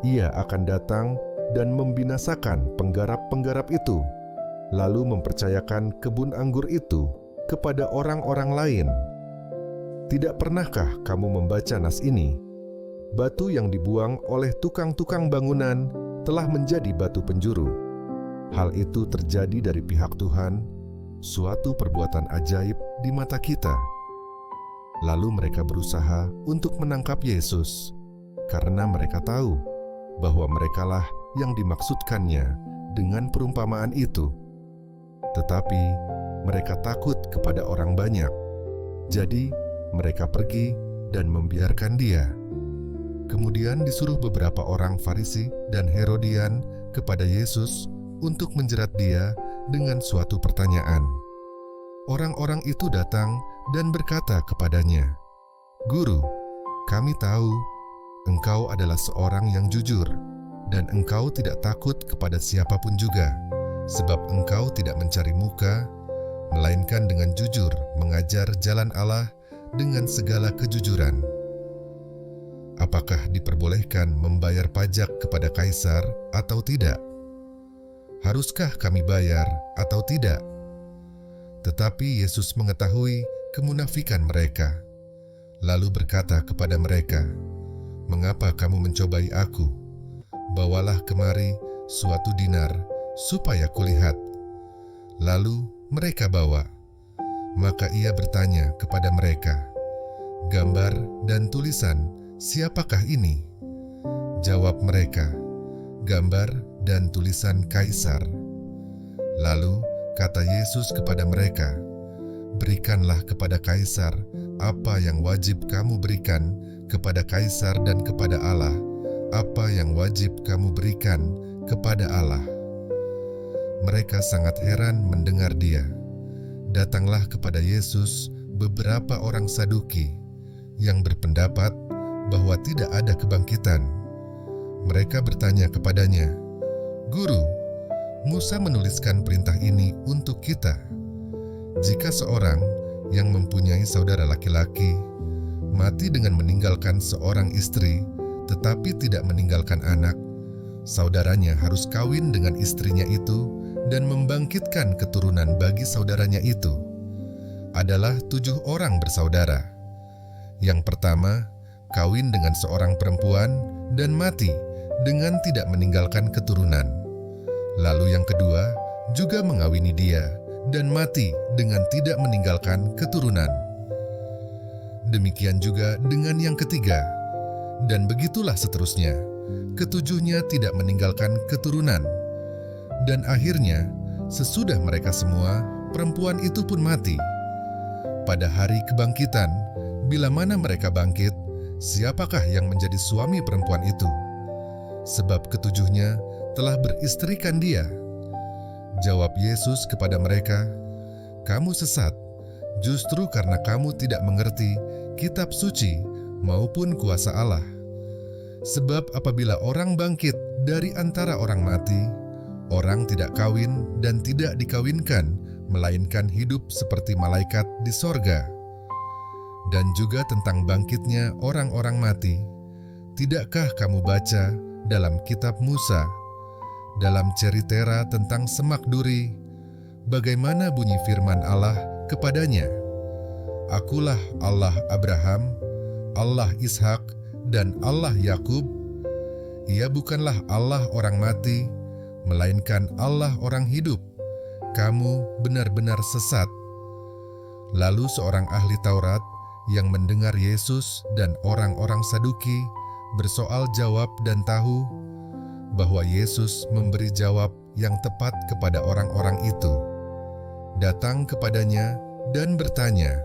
Ia akan datang dan membinasakan penggarap-penggarap itu, lalu mempercayakan kebun anggur itu kepada orang-orang lain. Tidak pernahkah kamu membaca nas ini? Batu yang dibuang oleh tukang-tukang bangunan telah menjadi batu penjuru. Hal itu terjadi dari pihak Tuhan, suatu perbuatan ajaib di mata kita. Lalu mereka berusaha untuk menangkap Yesus, karena mereka tahu bahwa merekalah yang dimaksudkannya dengan perumpamaan itu. Tetapi mereka takut kepada orang banyak, jadi mereka pergi dan membiarkan dia. Kemudian disuruh beberapa orang Farisi dan Herodian kepada Yesus untuk menjerat dia dengan suatu pertanyaan. Orang-orang itu datang dan berkata kepadanya, "Guru, kami tahu engkau adalah seorang yang jujur, dan engkau tidak takut kepada siapapun juga, sebab engkau tidak mencari muka, melainkan dengan jujur mengajar jalan Allah dengan segala kejujuran. Apakah diperbolehkan membayar pajak kepada kaisar atau tidak? Haruskah kami bayar atau tidak?" Tetapi Yesus mengetahui kemunafikan mereka, lalu berkata kepada mereka, "Mengapa kamu mencobai aku? Bawalah kemari suatu dinar, supaya kulihat." Lalu mereka bawa. Maka ia bertanya kepada mereka, "Gambar dan tulisan siapakah ini?" Jawab mereka, "Gambar dan tulisan Kaisar." Lalu kata Yesus kepada mereka, "Berikanlah kepada Kaisar apa yang wajib kamu berikan kepada Kaisar, dan kepada Allah apa yang wajib kamu berikan kepada Allah." Mereka sangat heran mendengar dia. Datanglah kepada Yesus beberapa orang Saduki yang berpendapat bahwa tidak ada kebangkitan. Mereka bertanya kepadanya, "Guru, Musa menuliskan perintah ini untuk kita. Jika seorang yang mempunyai saudara laki-laki mati dengan meninggalkan seorang istri, tetapi tidak meninggalkan anak, saudaranya harus kawin dengan istrinya itu dan membangkitkan keturunan bagi saudaranya itu. Adalah 7 orang bersaudara. Yang pertama, kawin dengan seorang perempuan dan mati dengan tidak meninggalkan keturunan. Lalu yang kedua juga mengawini dia dan mati dengan tidak meninggalkan keturunan. Demikian juga dengan yang ketiga, dan begitulah seterusnya. Ketujuhnya tidak meninggalkan keturunan. Dan akhirnya, sesudah mereka semua, perempuan itu pun mati. Pada hari kebangkitan, bila mana mereka bangkit, siapakah yang menjadi suami perempuan itu? Sebab ketujuhnya telah beristrikan dia. Jawab Yesus kepada mereka, "Kamu sesat, justru karena kamu tidak mengerti kitab suci maupun kuasa Allah. Sebab apabila orang bangkit dari antara orang mati, orang tidak kawin dan tidak dikawinkan, melainkan hidup seperti malaikat di sorga. Dan juga tentang bangkitnya orang-orang mati, tidakkah kamu baca dalam kitab Musa, dalam ceritera tentang semak duri, bagaimana bunyi firman Allah kepadanya? Akulah Allah Abraham, Allah Ishak, dan Allah Yakub. Ia bukanlah Allah orang mati, melainkan Allah orang hidup. Kamu benar-benar sesat." Lalu seorang ahli Taurat yang mendengar Yesus dan orang-orang Saduki bersoal jawab dan tahu bahwa Yesus memberi jawab yang tepat kepada orang-orang itu, datang kepadanya dan bertanya,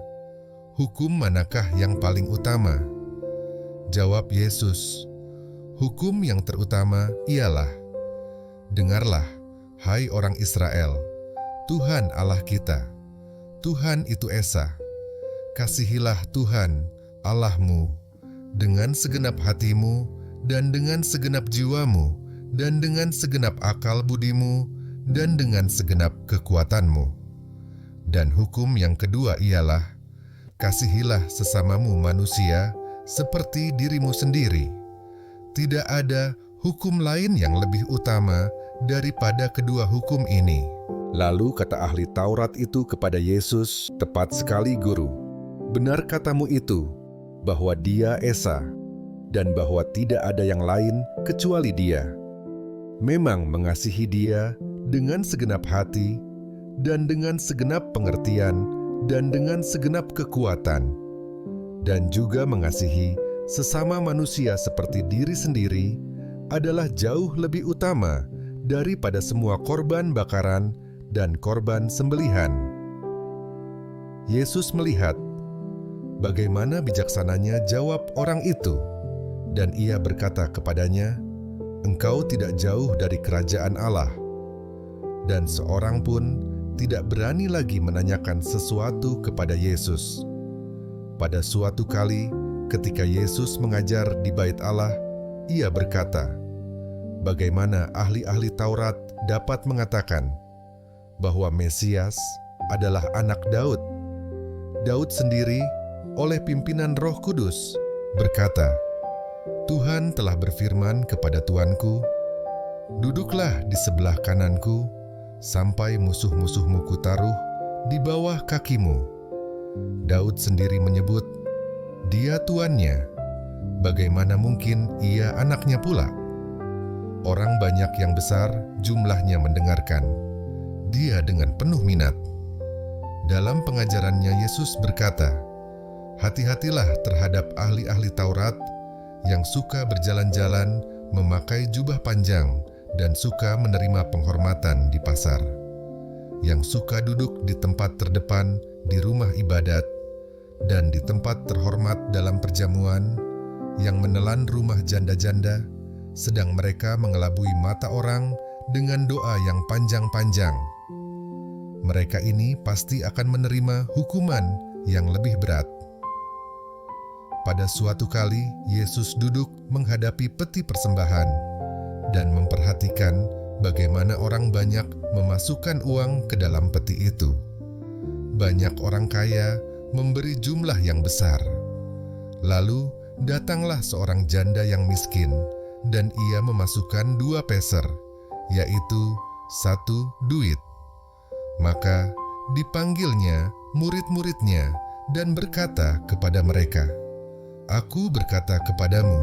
"Hukum manakah yang paling utama?" Jawab Yesus, "Hukum yang terutama ialah, dengarlah, hai orang Israel, Tuhan Allah kita, Tuhan itu Esa. Kasihilah Tuhan Allahmu dengan segenap hatimu dan dengan segenap jiwamu dan dengan segenap akal budimu dan dengan segenap kekuatanmu. Dan hukum yang kedua ialah, kasihilah sesamamu manusia seperti dirimu sendiri. Tidak ada hukum lain yang lebih utama daripada kedua hukum ini." Lalu kata ahli Taurat itu kepada Yesus, "Tepat sekali, Guru. Benar katamu itu, bahwa Dia Esa, dan bahwa tidak ada yang lain kecuali Dia. Memang mengasihi Dia dengan segenap hati, dan dengan segenap pengertian, dan dengan segenap kekuatan, dan juga mengasihi sesama manusia seperti diri sendiri adalah jauh lebih utama daripada semua korban bakaran dan korban sembelihan." Yesus melihat bagaimana bijaksananya jawab orang itu, dan Ia berkata kepadanya, "Engkau tidak jauh dari kerajaan Allah." Dan seorang pun tidak berani lagi menanyakan sesuatu kepada Yesus. Pada suatu kali, ketika Yesus mengajar di Bait Allah, Ia berkata, "Bagaimana ahli-ahli Taurat dapat mengatakan bahwa Mesias adalah anak Daud? Daud sendiri oleh pimpinan Roh Kudus berkata, 'Tuhan telah berfirman kepada Tuanku, duduklah di sebelah kananku sampai musuh-musuhmu kutaruh di bawah kakimu.' Daud sendiri menyebut, 'Dia tuannya. Bagaimana mungkin ia anaknya pula?' Orang banyak yang besar jumlahnya mendengarkan Dia dengan penuh minat." Dalam pengajarannya Yesus berkata, "Hati-hatilah terhadap ahli-ahli Taurat yang suka berjalan-jalan memakai jubah panjang dan suka menerima penghormatan di pasar, yang suka duduk di tempat terdepan di rumah ibadat dan di tempat terhormat dalam perjamuan, yang menelan rumah janda-janda, sedang mereka mengelabui mata orang dengan doa yang panjang-panjang. Mereka ini pasti akan menerima hukuman yang lebih berat." Pada suatu kali, Yesus duduk menghadapi peti persembahan dan memperhatikan bagaimana orang banyak memasukkan uang ke dalam peti itu. Banyak orang kaya memberi jumlah yang besar. Lalu datanglah seorang janda yang miskin, dan ia memasukkan 2 peser, yaitu 1 duit. Maka dipanggilnya murid-muridnya dan berkata kepada mereka, "Aku berkata kepadamu,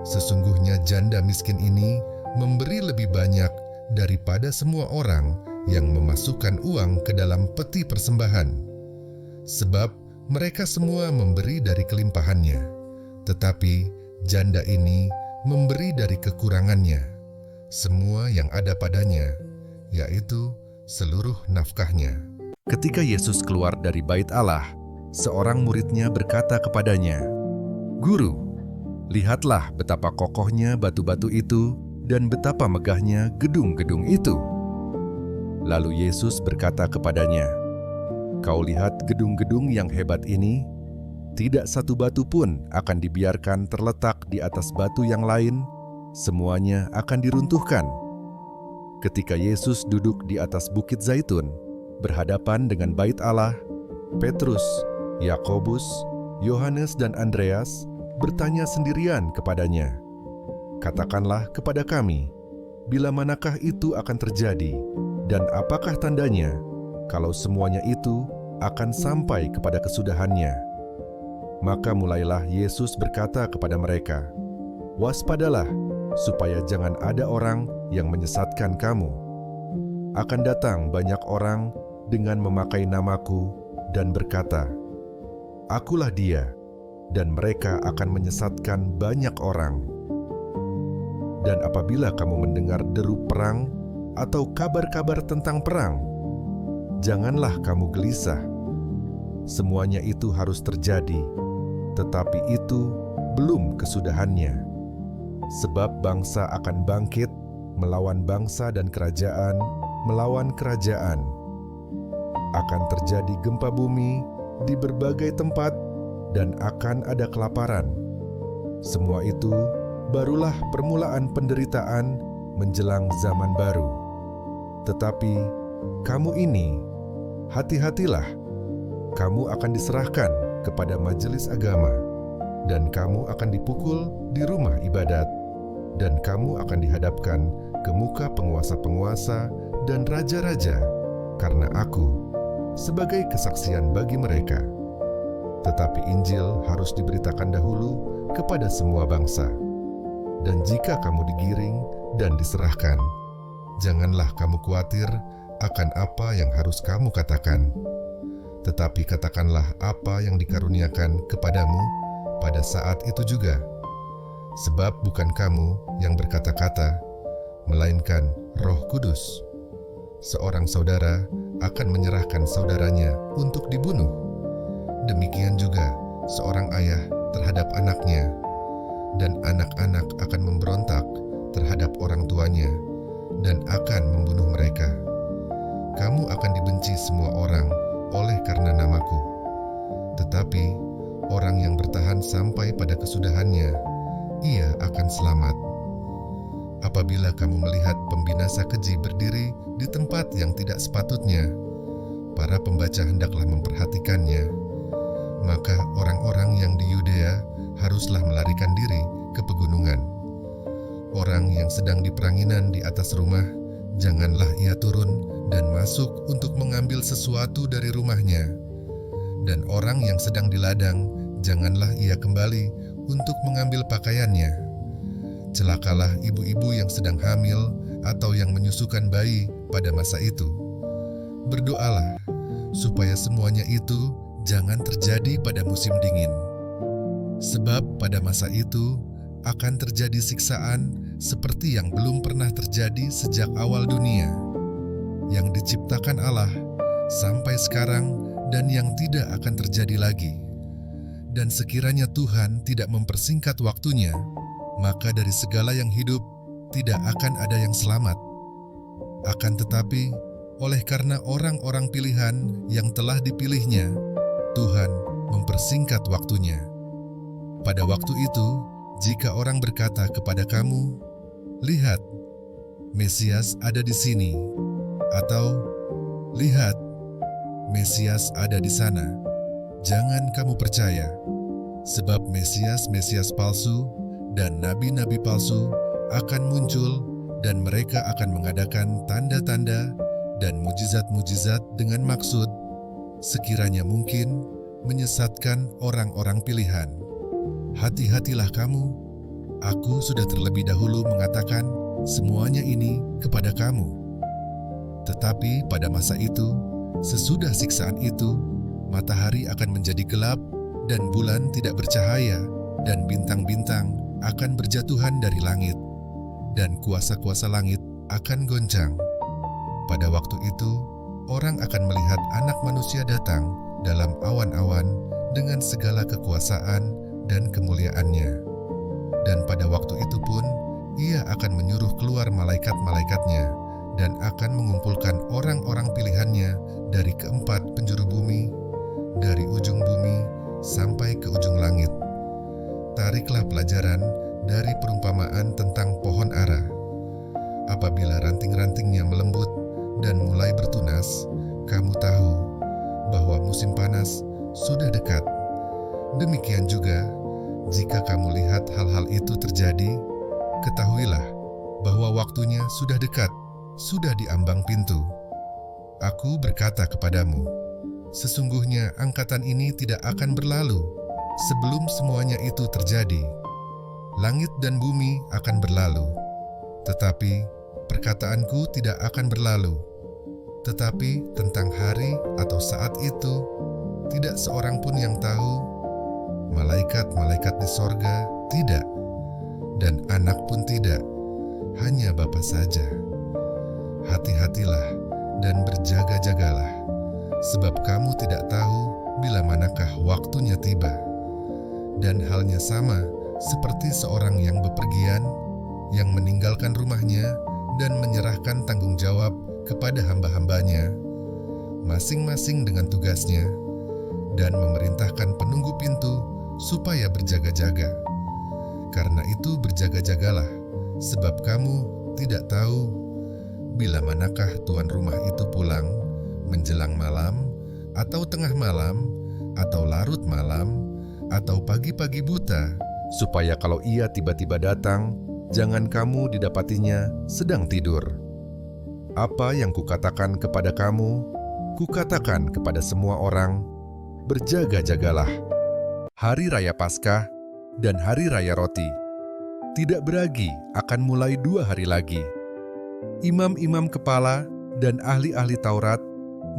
sesungguhnya janda miskin ini memberi lebih banyak daripada semua orang yang memasukkan uang ke dalam peti persembahan. Sebab mereka semua memberi dari kelimpahannya, tetapi janda ini memberi dari kekurangannya, semua yang ada padanya, yaitu seluruh nafkahnya." Ketika Yesus keluar dari Bait Allah, seorang muridnya berkata kepadanya, "Guru, lihatlah betapa kokohnya batu-batu itu dan betapa megahnya gedung-gedung itu." Lalu Yesus berkata kepadanya, "Kau lihat gedung-gedung yang hebat ini? Tidak satu batu pun akan dibiarkan terletak di atas batu yang lain, semuanya akan diruntuhkan." Ketika Yesus duduk di atas Bukit Zaitun, berhadapan dengan Bait Allah, Petrus, Yakobus, Yohanes dan Andreas bertanya sendirian kepadanya, "Katakanlah kepada kami, bila manakah itu akan terjadi, dan apakah tandanya, kalau semuanya itu akan sampai kepada kesudahannya?" Maka mulailah Yesus berkata kepada mereka, "Waspadalah, supaya jangan ada orang yang menyesatkan kamu. Akan datang banyak orang dengan memakai namaku dan berkata, 'Akulah dia,' dan mereka akan menyesatkan banyak orang. Dan apabila kamu mendengar deru perang atau kabar-kabar tentang perang, janganlah kamu gelisah. Semuanya itu harus terjadi, tetapi itu belum kesudahannya. Sebab bangsa akan bangkit melawan bangsa dan kerajaan melawan kerajaan. Akan terjadi gempa bumi di berbagai tempat dan akan ada kelaparan. Semua itu barulah permulaan penderitaan menjelang zaman baru. Tetapi kamu ini, hati-hatilah, kamu akan diserahkan kepada majelis agama, dan kamu akan dipukul di rumah ibadat, dan kamu akan dihadapkan ke muka penguasa-penguasa dan raja-raja, karena aku sebagai kesaksian bagi mereka. Tetapi Injil harus diberitakan dahulu kepada semua bangsa. Dan jika kamu digiring dan diserahkan, janganlah kamu khawatir akan apa yang harus kamu katakan. Tetapi katakanlah apa yang dikaruniakan kepadamu pada saat itu juga. Sebab bukan kamu yang berkata-kata, melainkan Roh Kudus. Seorang saudara akan menyerahkan saudaranya untuk dibunuh. Demikian juga seorang ayah terhadap anaknya, dan anak-anak akan memberontak terhadap orang tuanya dan akan membunuh mereka. Kamu akan dibenci semua orang oleh karena namaku. Tetapi orang yang bertahan sampai pada kesudahannya, ia akan selamat. Apabila kamu melihat pembinasa keji berdiri di tempat yang tidak sepatutnya, para pembaca hendaklah memperhatikannya. Maka orang-orang yang di Yudea haruslah melarikan diri ke pegunungan. Orang yang sedang di peranginan di atas rumah, janganlah ia turun dan masuk untuk mengambil sesuatu dari rumahnya. Dan orang yang sedang di ladang, janganlah ia kembali untuk mengambil pakaiannya. Celakalah ibu-ibu yang sedang hamil atau yang menyusukan bayi pada masa itu. Berdoalah supaya semuanya itu jangan terjadi pada musim dingin. Sebab pada masa itu akan terjadi siksaan seperti yang belum pernah terjadi sejak awal dunia, yang diciptakan Allah sampai sekarang dan yang tidak akan terjadi lagi. Dan sekiranya Tuhan tidak mempersingkat waktunya, maka dari segala yang hidup tidak akan ada yang selamat. Akan tetapi, oleh karena orang-orang pilihan yang telah dipilihnya, Tuhan mempersingkat waktunya. Pada waktu itu, jika orang berkata kepada kamu, "Lihat, Mesias ada di sini," atau "Lihat, Mesias ada di sana," jangan kamu percaya, sebab Mesias-Mesias palsu dan nabi-nabi palsu akan muncul, dan mereka akan mengadakan tanda-tanda dan mujizat-mujizat dengan maksud, sekiranya mungkin, menyesatkan orang-orang pilihan. Hati-hatilah kamu, aku sudah terlebih dahulu mengatakan semuanya ini kepada kamu. Tetapi pada masa itu, sesudah siksaan itu, matahari akan menjadi gelap, dan bulan tidak bercahaya, dan bintang-bintang akan berjatuhan dari langit, dan kuasa-kuasa langit akan goncang. Pada waktu itu, orang akan melihat Anak Manusia datang dalam awan-awan dengan segala kekuasaan dan kemuliaannya. Dan pada waktu itu pun, ia akan menyuruh keluar malaikat-malaikatnya dan akan mengumpulkan orang-orang pilihannya dari keempat penjuru bumi, dari ujung bumi sampai ke ujung langit. Tariklah pelajaran dari perumpamaan tentang pohon ara. Apabila ranting-rantingnya melembut dan mulai bertunas, kamu tahu bahwa musim panas sudah dekat. Demikian juga, jika kamu lihat hal-hal itu terjadi, ketahuilah bahwa waktunya sudah dekat, sudah di ambang pintu. Aku berkata kepadamu, sesungguhnya angkatan ini tidak akan berlalu sebelum semuanya itu terjadi. Langit dan bumi akan berlalu, tetapi perkataanku tidak akan berlalu. Tetapi tentang hari atau saat itu, tidak seorang pun yang tahu, malaikat-malaikat di sorga tidak, dan anak pun tidak, hanya Bapa saja. Hati-hatilah dan berjaga-jagalah, sebab kamu tidak tahu bila manakah waktunya tiba. Dan halnya sama seperti seorang yang bepergian, yang meninggalkan rumahnya dan menyerahkan tanggung jawab kepada hamba-hambanya, masing-masing dengan tugasnya, dan memerintahkan penunggu pintu supaya berjaga-jaga. Karena itu berjaga-jagalah, sebab kamu tidak tahu bila manakah tuan rumah itu pulang, menjelang malam, atau tengah malam, atau larut malam, atau pagi-pagi buta, supaya kalau ia tiba-tiba datang, jangan kamu didapatinya sedang tidur. Apa yang kukatakan kepada kamu, kukatakan kepada semua orang, berjaga-jagalah. Hari Raya Paskah dan Hari Raya Roti tidak beragi akan mulai 2 hari lagi. Imam-imam kepala dan ahli-ahli Taurat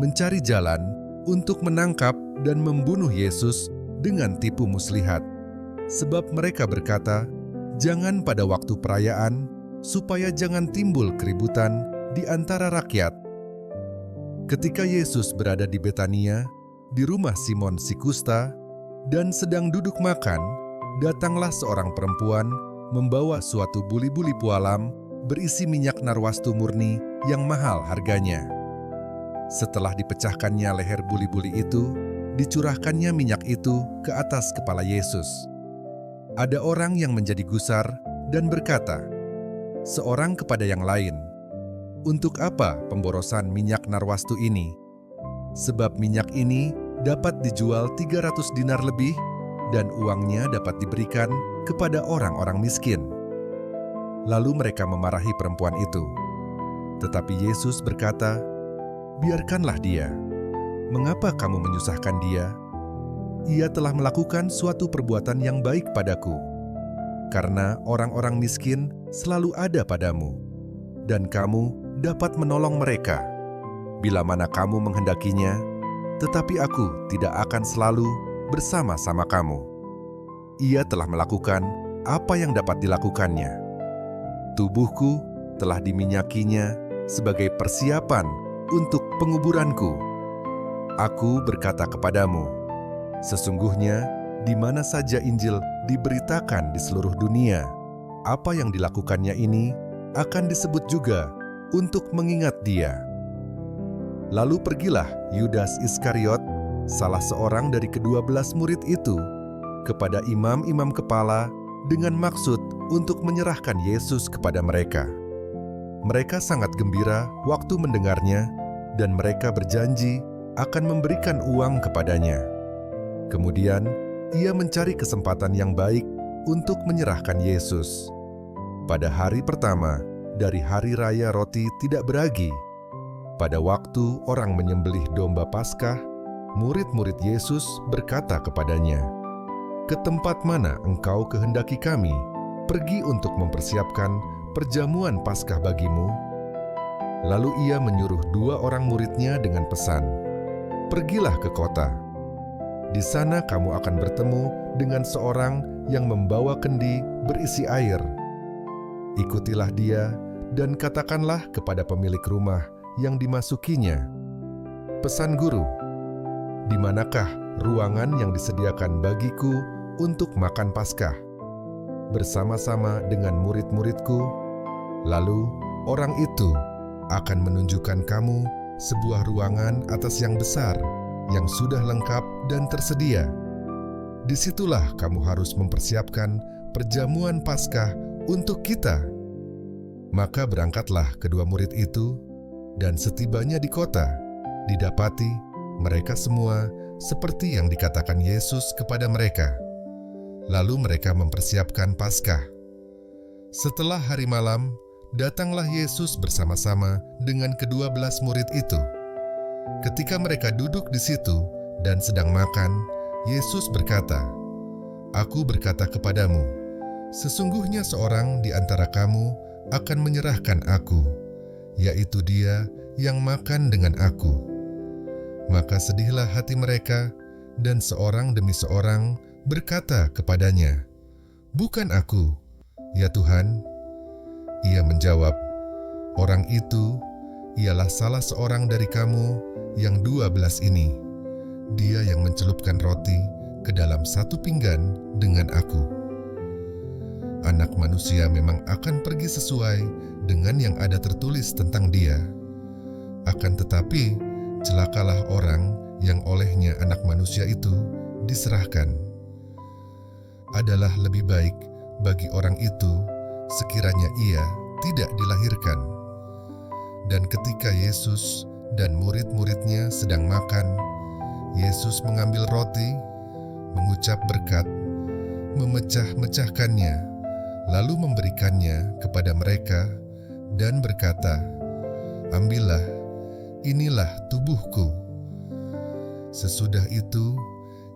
mencari jalan untuk menangkap dan membunuh Yesus dengan tipu muslihat. Sebab mereka berkata, jangan pada waktu perayaan, supaya jangan timbul keributan di antara rakyat. Ketika Yesus berada di Betania, di rumah Simon si kusta, dan sedang duduk makan, datanglah seorang perempuan membawa suatu buli-buli pualam berisi minyak narwastu murni yang mahal harganya. Setelah dipecahkannya leher buli-buli itu, dicurahkannya minyak itu ke atas kepala Yesus. Ada orang yang menjadi gusar dan berkata, seorang kepada yang lain, untuk apa pemborosan minyak narwastu ini? Sebab minyak ini dapat dijual 300 dinar lebih dan uangnya dapat diberikan kepada orang-orang miskin. Lalu mereka memarahi perempuan itu. Tetapi Yesus berkata, biarkanlah dia. Mengapa kamu menyusahkan dia? Ia telah melakukan suatu perbuatan yang baik padaku. Karena orang-orang miskin selalu ada padamu, dan kamu dapat menolong mereka bila mana kamu menghendakinya, tetapi aku tidak akan selalu bersama-sama kamu. Ia telah melakukan apa yang dapat dilakukannya. Tubuhku telah diminyakinya sebagai persiapan untuk penguburanku. Aku berkata kepadamu, sesungguhnya di mana saja Injil diberitakan di seluruh dunia, apa yang dilakukannya ini akan disebut juga untuk mengingat dia. Lalu pergilah Yudas Iskariot, salah seorang dari ke-12 murid itu, kepada imam-imam kepala dengan maksud untuk menyerahkan Yesus kepada mereka. Mereka sangat gembira waktu mendengarnya, dan mereka berjanji akan memberikan uang kepadanya. Kemudian, ia mencari kesempatan yang baik untuk menyerahkan Yesus. Pada hari pertama dari Hari Raya Roti Tidak Beragi, pada waktu orang menyembelih domba Paskah, murid-murid Yesus berkata kepadanya, "Ke tempat mana engkau kehendaki kami pergi untuk mempersiapkan perjamuan Paskah bagimu?" Lalu ia menyuruh 2 orang muridnya dengan pesan, "Pergilah ke kota. Di sana kamu akan bertemu dengan seorang yang membawa kendi berisi air. Ikutilah dia dan katakanlah kepada pemilik rumah yang dimasukinya, 'Pesan Guru, di manakah ruangan yang disediakan bagiku untuk makan Paskah bersama-sama dengan murid-muridku?' Lalu orang itu akan menunjukkan kamu sebuah ruangan atas yang besar yang sudah lengkap dan tersedia. Disitulah kamu harus mempersiapkan perjamuan Paskah untuk kita." Maka berangkatlah kedua murid itu, dan setibanya di kota, didapati mereka semua seperti yang dikatakan Yesus kepada mereka. Lalu mereka mempersiapkan Paskah. Setelah hari malam, datanglah Yesus bersama-sama dengan ke-12 murid itu. Ketika mereka duduk di situ dan sedang makan, Yesus berkata, "Aku berkata kepadamu, sesungguhnya seorang di antara kamu akan menyerahkan aku, yaitu dia yang makan dengan aku." Maka sedihlah hati mereka, dan seorang demi seorang berkata kepadanya, "Bukan aku, ya Tuhan." Ia menjawab, "Orang itu ialah salah seorang dari kamu yang 12 ini, dia yang mencelupkan roti ke dalam satu pinggan dengan aku. Anak manusia memang akan pergi sesuai dengan yang ada tertulis tentang dia. Akan tetapi, celakalah orang yang olehnya anak manusia itu diserahkan. Adalah lebih baik bagi orang itu sekiranya ia tidak dilahirkan." Dan ketika Yesus dan murid-muridnya sedang makan, Yesus mengambil roti, mengucap berkat, memecah-mecahkannya, lalu memberikannya kepada mereka dan berkata, "Ambillah, inilah tubuhku." Sesudah itu,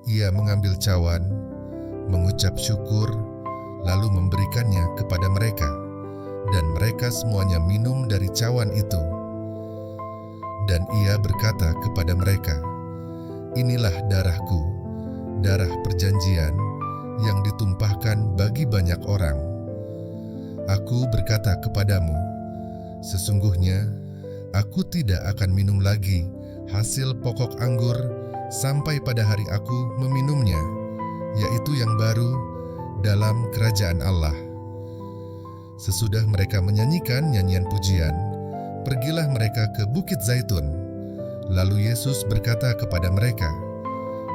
ia mengambil cawan, mengucap syukur, lalu memberikannya kepada mereka, dan mereka semuanya minum dari cawan itu. Dan ia berkata kepada mereka, "Inilah darahku, darah perjanjian yang ditumpahkan bagi banyak orang. Aku berkata kepadamu, sesungguhnya aku tidak akan minum lagi hasil pokok anggur sampai pada hari aku meminumnya, yaitu yang baru dalam kerajaan Allah." Sesudah mereka menyanyikan nyanyian pujian, pergilah mereka ke Bukit Zaitun. Lalu Yesus berkata kepada mereka,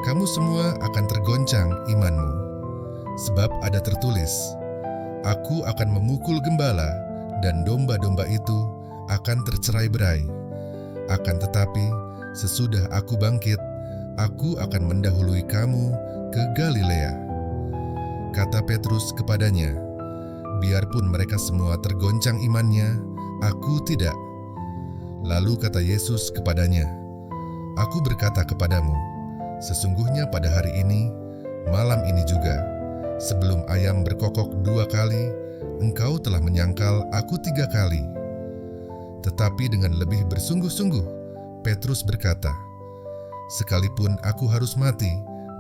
"Kamu semua akan tergoncang imanmu, sebab ada tertulis, Aku akan memukul gembala dan domba-domba itu akan tercerai-berai. Akan tetapi, sesudah aku bangkit, aku akan mendahului kamu ke Galilea." Kata Petrus kepadanya, "Biarpun mereka semua tergoncang imannya, aku tidak." Lalu kata Yesus kepadanya, "Aku berkata kepadamu, sesungguhnya pada hari ini, malam ini juga, sebelum ayam berkokok 2 kali, engkau telah menyangkal aku 3 kali." Tetapi dengan lebih bersungguh-sungguh, Petrus berkata, "Sekalipun aku harus mati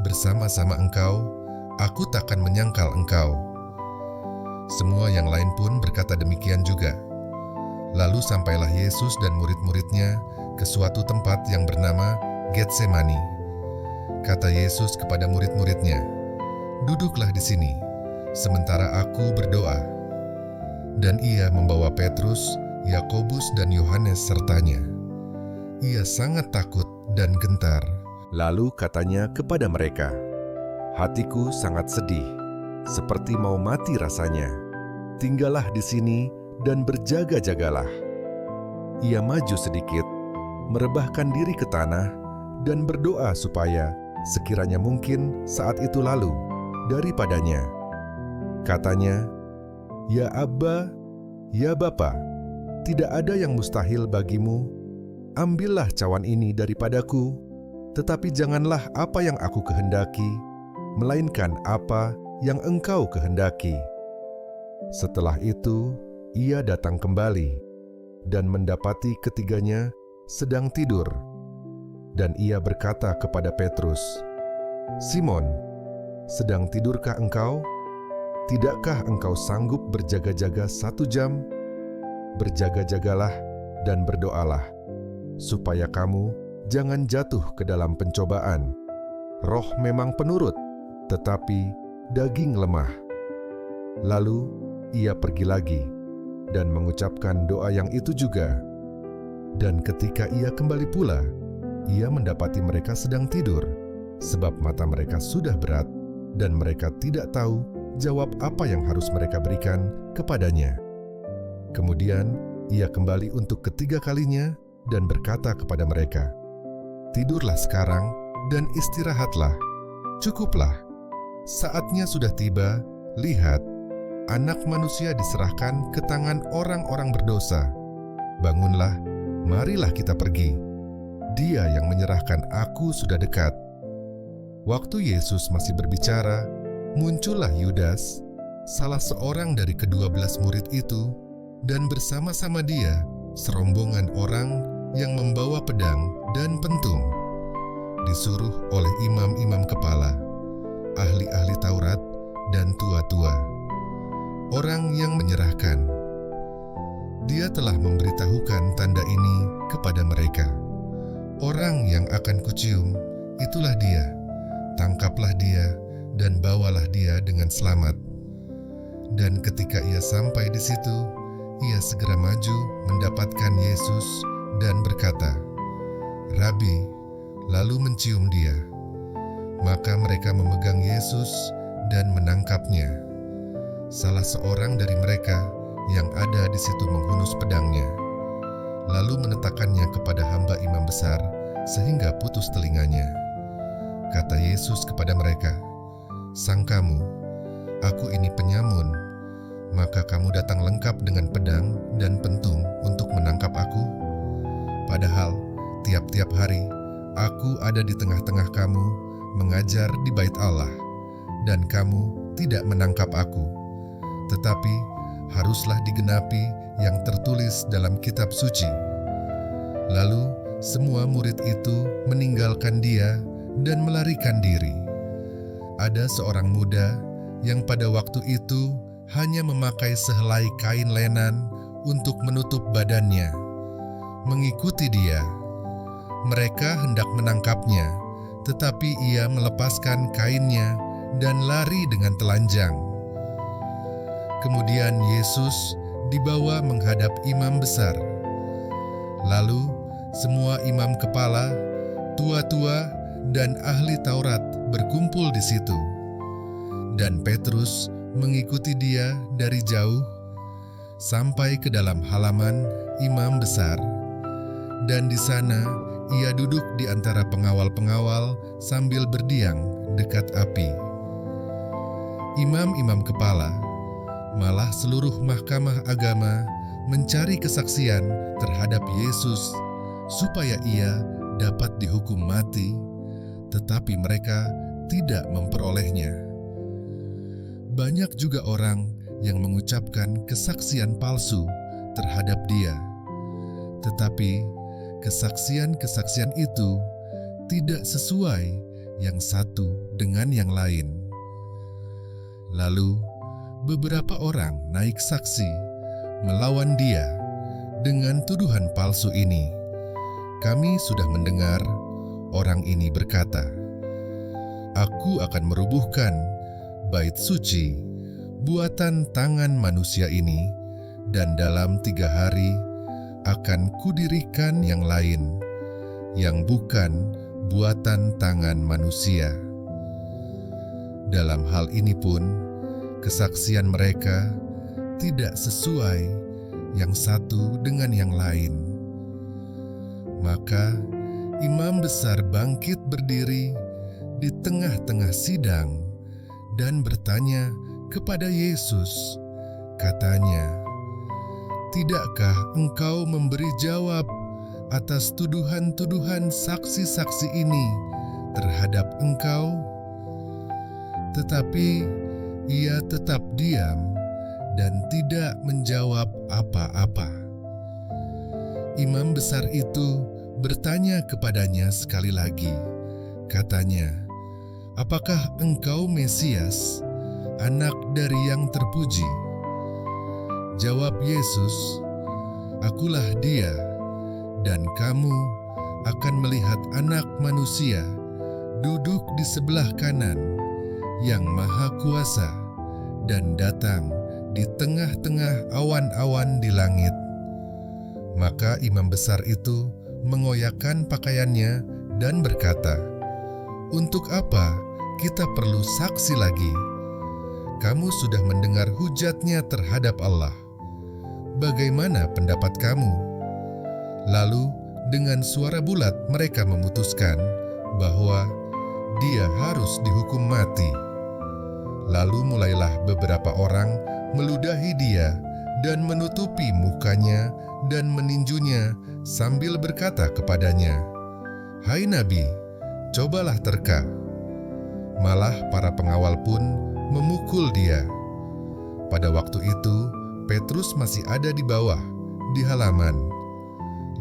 bersama-sama engkau, aku takkan menyangkal engkau." Semua yang lain pun berkata demikian juga. Lalu sampailah Yesus dan murid-muridnya ke suatu tempat yang bernama Getsemani. Kata Yesus kepada murid-muridnya, "Duduklah di sini, sementara aku berdoa." Dan ia membawa Petrus, Yakobus, dan Yohanes sertanya. Ia sangat takut dan gentar. Lalu katanya kepada mereka, "Hatiku sangat sedih, seperti mau mati rasanya. Tinggallah di sini dan berjaga-jagalah." Ia maju sedikit, merebahkan diri ke tanah, dan berdoa supaya sekiranya mungkin saat itu lalu daripadanya. Katanya, "Ya Abba, ya Bapa, tidak ada yang mustahil bagimu. Ambillah cawan ini daripadaku, tetapi janganlah apa yang aku kehendaki, melainkan apa yang Engkau kehendaki." Setelah itu, ia datang kembali dan mendapati ketiganya sedang tidur. Dan ia berkata kepada Petrus, "Simon, sedang tidurkah engkau? Tidakkah engkau sanggup berjaga-jaga 1 jam? Berjaga-jagalah dan berdoalah, supaya kamu jangan jatuh ke dalam pencobaan. Roh memang penurut, tetapi daging lemah." Lalu ia pergi lagi dan mengucapkan doa yang itu juga. Dan ketika ia kembali pula, ia mendapati mereka sedang tidur, sebab mata mereka sudah berat, dan mereka tidak tahu jawab apa yang harus mereka berikan kepadanya. Kemudian ia kembali untuk ketiga kalinya dan berkata kepada mereka, "Tidurlah sekarang dan istirahatlah. Cukuplah. Saatnya sudah tiba, lihat, Anak Manusia diserahkan ke tangan orang-orang berdosa. Bangunlah, marilah kita pergi. Dia yang menyerahkan aku sudah dekat." Waktu Yesus masih berbicara, muncullah Yudas, salah seorang dari ke-12 murid itu, dan bersama-sama dia serombongan orang yang membawa pedang dan pentung, disuruh oleh imam-imam kepala, ahli-ahli Taurat, dan tua-tua. Orang yang menyerahkan. Dia telah memberitahukan tanda ini kepada mereka. "Orang yang akan kucium, itulah dia. Tangkaplah dia dan bawalah dia dengan selamat." Dan ketika ia sampai di situ, ia segera maju mendapatkan Yesus dan berkata, "Rabi," lalu mencium dia. Maka mereka memegang Yesus dan menangkapnya. Salah seorang dari mereka yang ada di situ menghunus pedangnya, lalu menetakannya kepada hamba imam besar sehingga putus telinganya. Kata Yesus kepada mereka, sangkamu, aku ini penyamun, maka kamu datang lengkap dengan pedang dan pentung untuk menangkap aku? Padahal tiap-tiap hari aku ada di tengah-tengah kamu mengajar di bait Allah, dan kamu tidak menangkap aku. Tetapi haruslah digenapi yang tertulis dalam kitab suci." Lalu semua murid itu meninggalkan dia dan melarikan diri. Ada seorang muda yang pada waktu itu hanya memakai sehelai kain lenan untuk menutup badannya, mengikuti dia. Mereka hendak menangkapnya, tetapi ia melepaskan kainnya dan lari dengan telanjang. Kemudian Yesus dibawa menghadap imam besar. Lalu semua imam kepala, tua-tua, dan ahli Taurat berkumpul di situ. Dan Petrus mengikuti dia dari jauh sampai ke dalam halaman imam besar. Dan di sana ia duduk di antara pengawal-pengawal sambil berdiam dekat api. Imam-imam kepala, malah seluruh mahkamah agama mencari kesaksian terhadap Yesus supaya ia dapat dihukum mati, tetapi mereka tidak memperolehnya. Banyak juga orang yang mengucapkan kesaksian palsu terhadap dia, tetapi kesaksian-kesaksian itu tidak sesuai yang satu dengan yang lain. Lalu beberapa orang naik saksi melawan dia dengan tuduhan palsu ini. Kami sudah mendengar orang ini berkata, "Aku akan merubuhkan bait suci buatan tangan manusia ini, dan dalam 3 hari akan kudirikan yang lain, yang bukan buatan tangan manusia." Dalam hal ini pun, kesaksian mereka tidak sesuai yang satu dengan yang lain. Maka imam besar bangkit berdiri di tengah-tengah sidang dan bertanya kepada Yesus. Katanya, "Tidakkah engkau memberi jawab atas tuduhan-tuduhan saksi-saksi ini terhadap engkau?" Tetapi ia tetap diam dan tidak menjawab apa-apa. Imam besar itu bertanya kepadanya sekali lagi. Katanya, "Apakah engkau Mesias, anak dari yang terpuji?" Jawab Yesus, "Akulah dia, dan kamu akan melihat Anak Manusia duduk di sebelah kanan yang Maha Kuasa dan datang di tengah-tengah awan-awan di langit." Maka imam besar itu mengoyakkan pakaiannya dan berkata, "Untuk apa kita perlu saksi lagi? Kamu sudah mendengar hujatnya terhadap Allah. Bagaimana pendapat kamu?" Lalu dengan suara bulat mereka memutuskan bahwa dia harus dihukum mati. Lalu mulailah beberapa orang meludahi dia dan menutupi mukanya dan meninjunya sambil berkata kepadanya, "Hai Nabi, cobalah terka." Malah para pengawal pun memukul dia. Pada waktu itu, Petrus masih ada di bawah, di halaman.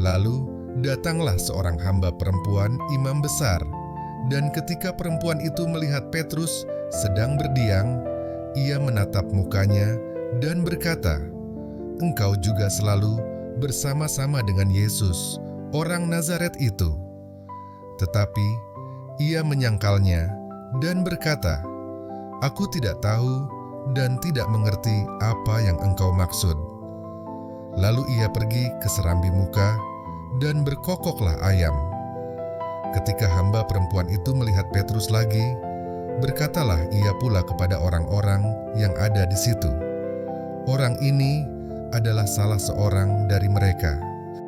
Lalu datanglah seorang hamba perempuan imam besar, dan ketika perempuan itu melihat Petrus sedang berdiam, ia menatap mukanya dan berkata, "Engkau juga selalu bersama-sama dengan Yesus, orang Nazaret itu." Tetapi ia menyangkalnya dan berkata, "Aku tidak tahu dan tidak mengerti apa yang engkau maksud." Lalu ia pergi ke serambi muka dan berkokoklah ayam. Ketika hamba perempuan itu melihat Petrus lagi, berkatalah ia pula kepada orang-orang yang ada di situ, "Orang ini adalah salah seorang dari mereka."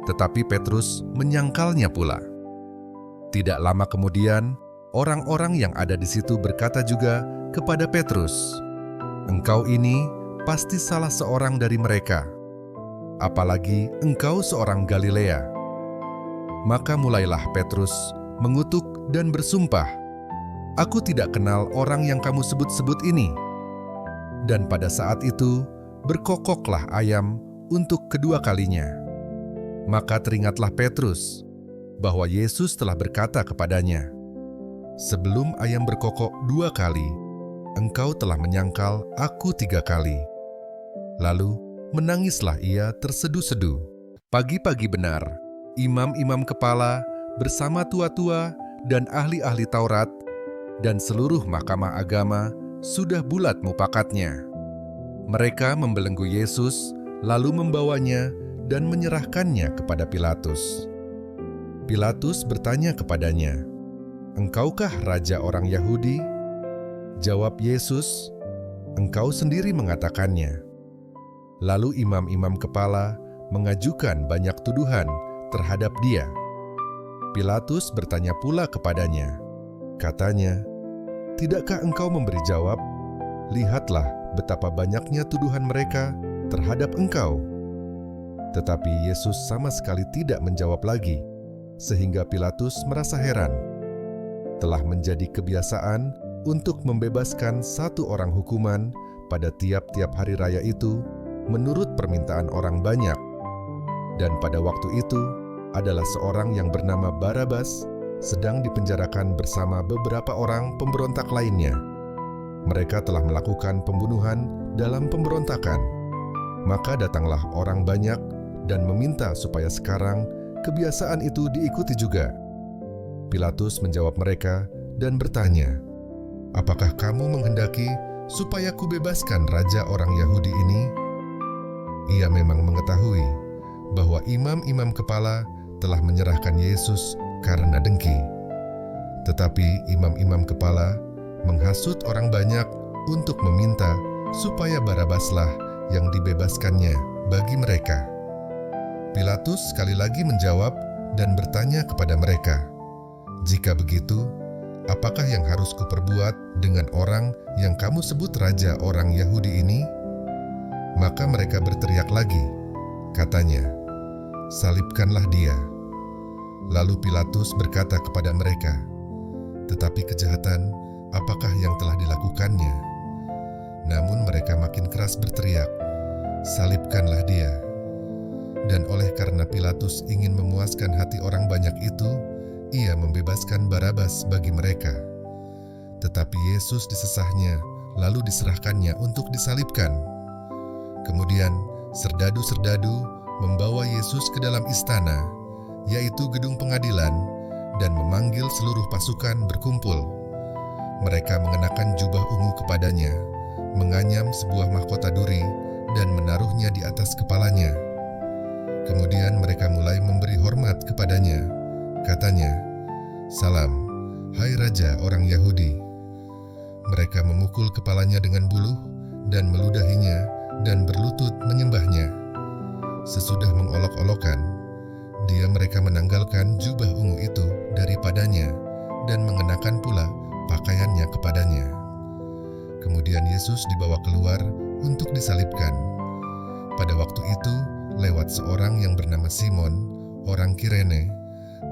Tetapi Petrus menyangkalnya pula. Tidak lama kemudian, Orang-orang yang ada di situ berkata juga kepada Petrus, "Engkau ini pasti salah seorang dari mereka. Apalagi engkau seorang Galilea." Maka mulailah Petrus mengutuk dan bersumpah, "Aku tidak kenal orang yang kamu sebut-sebut ini." Dan pada saat itu berkokoklah ayam untuk kedua kalinya. Maka teringatlah Petrus bahwa Yesus telah berkata kepadanya, "Sebelum ayam berkokok 2 kali, engkau telah menyangkal aku 3 kali." Lalu menangislah ia tersedu-sedu. Pagi-pagi benar, imam-imam kepala bersama tua-tua dan ahli-ahli Taurat dan seluruh mahkamah agama sudah bulat mupakatnya. Mereka membelenggu Yesus, lalu membawanya dan menyerahkannya kepada Pilatus. Pilatus bertanya kepadanya, "Engkaukah raja orang Yahudi?" Jawab Yesus, "Engkau sendiri mengatakannya." Lalu imam-imam kepala mengajukan banyak tuduhan terhadap dia. Pilatus bertanya pula kepadanya. Katanya, "Tidakkah engkau memberi jawab? Lihatlah betapa banyaknya tuduhan mereka terhadap engkau." Tetapi Yesus sama sekali tidak menjawab lagi, sehingga Pilatus merasa heran. Telah menjadi kebiasaan untuk membebaskan satu orang hukuman pada tiap-tiap hari raya itu menurut permintaan orang banyak. Dan pada waktu itu adalah seorang yang bernama Barabas sedang dipenjarakan bersama beberapa orang pemberontak lainnya. Mereka telah melakukan pembunuhan dalam pemberontakan. Maka datanglah orang banyak dan meminta supaya sekarang kebiasaan itu diikuti juga. Pilatus menjawab mereka dan bertanya, "Apakah kamu menghendaki supaya kubebaskan raja orang Yahudi ini?" Ia memang mengetahui bahwa imam-imam kepala telah menyerahkan Yesus karena dengki. Tetapi imam-imam kepala menghasut orang banyak untuk meminta supaya Barabaslah yang dibebaskannya bagi mereka. Pilatus sekali lagi menjawab dan bertanya kepada mereka, "Jika begitu, apakah yang harus kuperbuat dengan orang yang kamu sebut raja orang Yahudi ini?" Maka mereka berteriak lagi, katanya, "Salibkanlah dia." Lalu Pilatus berkata kepada mereka, "Tetapi kejahatan, apakah yang telah dilakukannya?" Namun mereka makin keras berteriak, "Salibkanlah dia." Dan oleh karena Pilatus ingin memuaskan hati orang banyak itu, ia membebaskan Barabas bagi mereka. Tetapi Yesus disesahnya, lalu diserahkannya untuk disalibkan. Kemudian serdadu-serdadu membawa Yesus ke dalam istana, yaitu gedung pengadilan, dan memanggil seluruh pasukan berkumpul. Mereka mengenakan jubah ungu kepadanya, menganyam sebuah mahkota duri, dan menaruhnya di atas kepalanya. Kemudian mereka mulai memberi hormat kepadanya. Katanya, "Salam, hai Raja orang Yahudi." Mereka memukul kepalanya dengan buluh dan meludahinya dan berlutut menyembahnya. Sesudah mengolok-olokan, mereka menanggalkan jubah ungu itu daripadanya dan mengenakan pula pakaiannya kepadanya. Kemudian Yesus dibawa keluar untuk disalibkan. Pada waktu itu, lewat seorang yang bernama Simon, orang Kirene,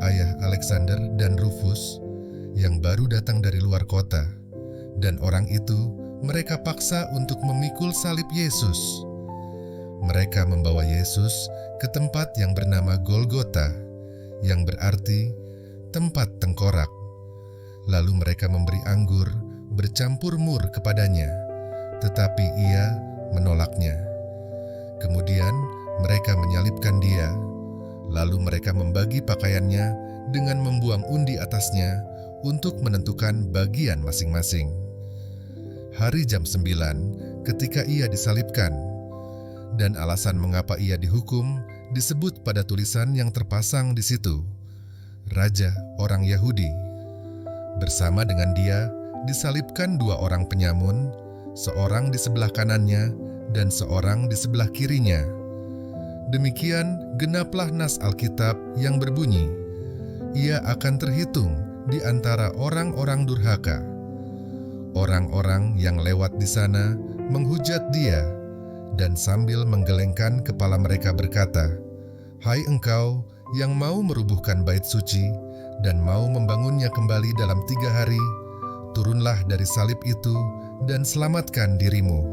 ayah Alexander dan Rufus, yang baru datang dari luar kota. Dan orang itu mereka paksa untuk memikul salib Yesus. Mereka membawa Yesus ke tempat yang bernama Golgota, yang berarti tempat tengkorak. Lalu mereka memberi anggur bercampur mur kepadanya, tetapi ia menolaknya. Kemudian mereka menyalibkan dia, lalu mereka membagi pakaiannya dengan membuang undi atasnya untuk menentukan bagian masing-masing. Hari jam 9 ketika ia disalibkan, dan alasan mengapa ia dihukum disebut pada tulisan yang terpasang di situ, Raja orang Yahudi. Bersama dengan dia disalibkan 2 orang penyamun, seorang di sebelah kanannya dan seorang di sebelah kirinya. Demikian genaplah nas Alkitab yang berbunyi, "Ia akan terhitung di antara orang-orang durhaka. Orang-orang yang lewat di sana menghujat dia dan sambil menggelengkan kepala mereka berkata, "Hai engkau yang mau merubuhkan bait suci dan mau membangunnya kembali dalam 3 hari, turunlah dari salib itu dan selamatkan dirimu."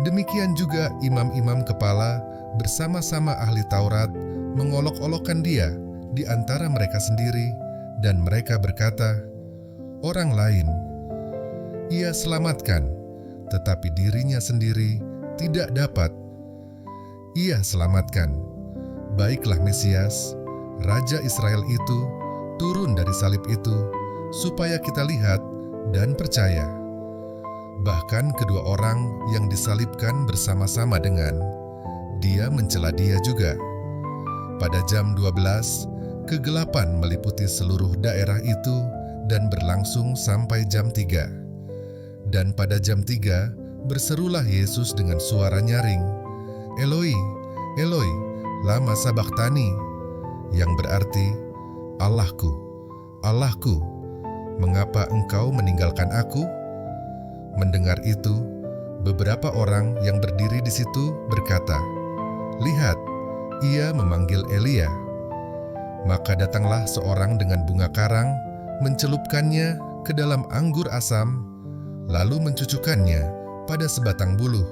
Demikian juga imam-imam kepala bersama-sama ahli Taurat mengolok-olokkan dia di antara mereka sendiri, dan mereka berkata, "Orang lain ia selamatkan, tetapi dirinya sendiri tidak dapat ia selamatkan. Baiklah Mesias, Raja Israel itu, turun dari salib itu, supaya kita lihat dan percaya." Bahkan kedua orang yang disalibkan bersama-sama dengan dia mencela dia juga. Pada jam 12, kegelapan meliputi seluruh daerah itu dan berlangsung sampai jam 3. Dan pada jam 3, berserulah Yesus dengan suara nyaring, "Eloi, Eloi, lama sabachthani," yang berarti, "Allahku, Allahku, mengapa engkau meninggalkan aku?" Mendengar itu, beberapa orang yang berdiri di situ berkata, "Lihat, ia memanggil Elia." Maka datanglah seorang dengan bunga karang, mencelupkannya ke dalam anggur asam, lalu mencucukkannya pada sebatang buluh,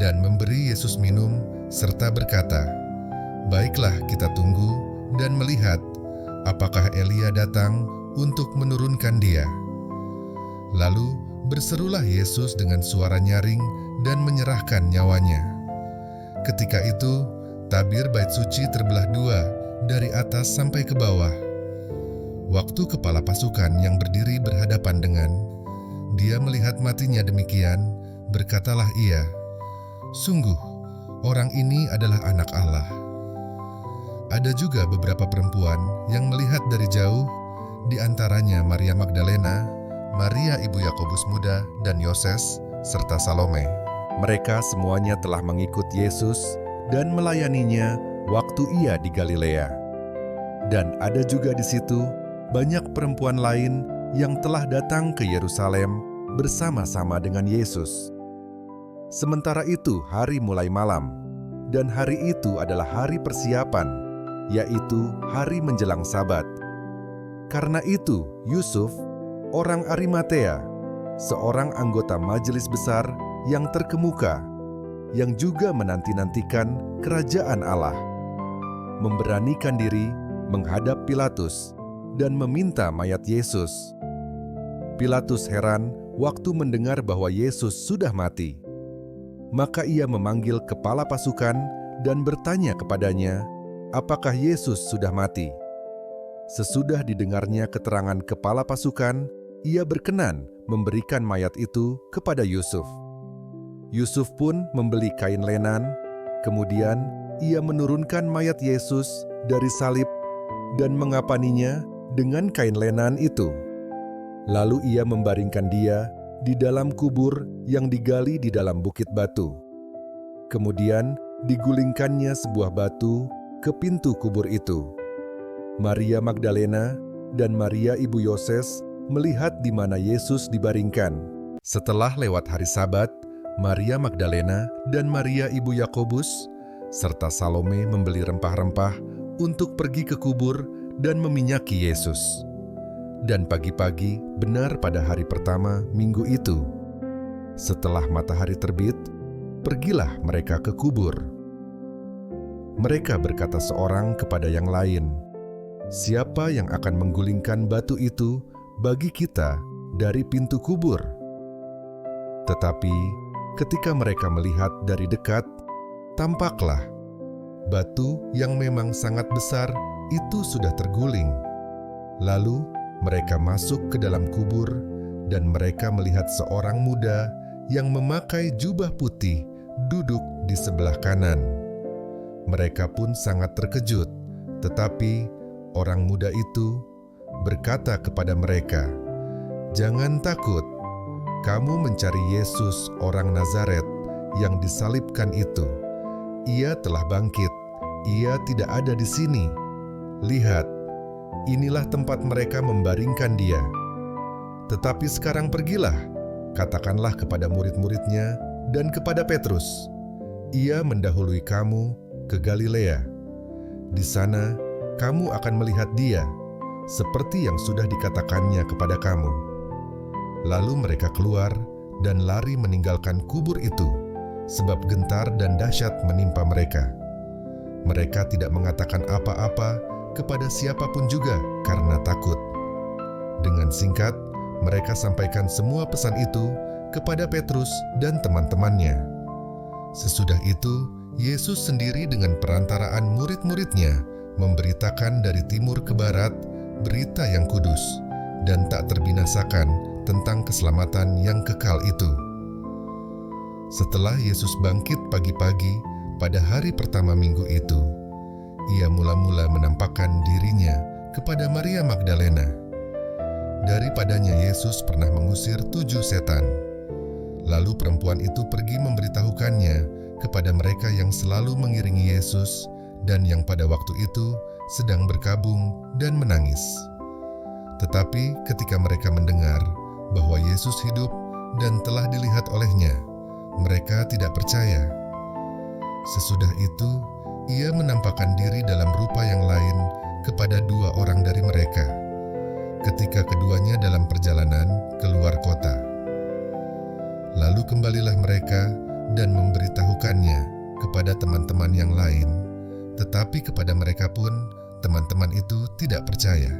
dan memberi Yesus minum, serta berkata, "Baiklah, kita tunggu dan melihat apakah Elia datang untuk menurunkan dia." Lalu berserulah Yesus dengan suara nyaring dan menyerahkan nyawanya. Ketika itu, tabir bait suci terbelah 2 dari atas sampai ke bawah. Waktu kepala pasukan yang berdiri berhadapan dengan dia melihat matinya demikian, berkatalah ia, "Sungguh, orang ini adalah anak Allah." Ada juga beberapa perempuan yang melihat dari jauh, di antaranya Maria Magdalena, Maria ibu Yakobus muda dan Yoses, serta Salome. Mereka semuanya telah mengikut Yesus dan melayaninya waktu ia di Galilea. Dan ada juga di situ banyak perempuan lain yang telah datang ke Yerusalem bersama-sama dengan Yesus. Sementara itu hari mulai malam, dan hari itu adalah hari persiapan, yaitu hari menjelang Sabat. Karena itu Yusuf, orang Arimatea, seorang anggota majelis besar yang terkemuka, yang juga menanti-nantikan kerajaan Allah, memberanikan diri menghadap Pilatus dan meminta mayat Yesus. Pilatus heran waktu mendengar bahwa Yesus sudah mati. Maka ia memanggil kepala pasukan dan bertanya kepadanya, apakah Yesus sudah mati. Sesudah didengarnya keterangan kepala pasukan, ia berkenan memberikan mayat itu kepada Yusuf. Yusuf pun membeli kain lenan, kemudian ia menurunkan mayat Yesus dari salib dan mengapaninya dengan kain lenan itu. Lalu ia membaringkan dia di dalam kubur yang digali di dalam bukit batu. Kemudian digulingkannya sebuah batu ke pintu kubur itu. Maria Magdalena dan Maria ibu Yoses melihat di mana Yesus dibaringkan. Setelah lewat hari Sabat, Maria Magdalena dan Maria ibu Yakobus serta Salome membeli rempah-rempah untuk pergi ke kubur dan meminyaki Yesus. Dan pagi-pagi, benar pada hari pertama minggu itu, setelah matahari terbit, pergilah mereka ke kubur. Mereka berkata seorang kepada yang lain, "Siapa yang akan menggulingkan batu itu bagi kita dari pintu kubur?" Tetapi ketika mereka melihat dari dekat, tampaklah batu yang memang sangat besar itu sudah terguling. Lalu mereka masuk ke dalam kubur, dan mereka melihat seorang muda yang memakai jubah putih duduk di sebelah kanan. Mereka pun sangat terkejut, tetapi orang muda itu berkata kepada mereka, "Jangan takut, kamu mencari Yesus orang Nazaret yang disalibkan itu. Ia telah bangkit, ia tidak ada di sini. Lihat, inilah tempat mereka membaringkan dia. Tetapi sekarang pergilah, katakanlah kepada murid-muridnya dan kepada Petrus, ia mendahului kamu ke Galilea. Di sana kamu akan melihat dia, seperti yang sudah dikatakannya kepada kamu." Lalu mereka keluar dan lari meninggalkan kubur itu, sebab gentar dan dahsyat menimpa mereka. Mereka tidak mengatakan apa-apa kepada siapapun juga karena takut. Dengan singkat, mereka sampaikan semua pesan itu kepada Petrus dan teman-temannya. Sesudah itu, Yesus sendiri dengan perantaraan murid-muridnya memberitakan dari timur ke barat berita yang kudus dan tak terbinasakan tentang keselamatan yang kekal itu. Setelah Yesus bangkit pagi-pagi pada hari pertama minggu itu, ia mula-mula menampakkan dirinya kepada Maria Magdalena. Daripadanya Yesus pernah mengusir 7 setan. Lalu perempuan itu pergi memberitahukannya kepada mereka yang selalu mengiringi Yesus dan yang pada waktu itu sedang berkabung dan menangis. Tetapi ketika mereka mendengar bahwa Yesus hidup dan telah dilihat olehnya, mereka tidak percaya. Sesudah itu, ia menampakkan diri dalam rupa yang lain kepada 2 orang dari mereka, ketika keduanya dalam perjalanan keluar kota. Lalu kembalilah mereka dan memberitahukannya kepada teman-teman yang lain, tetapi kepada mereka pun teman-teman itu tidak percaya.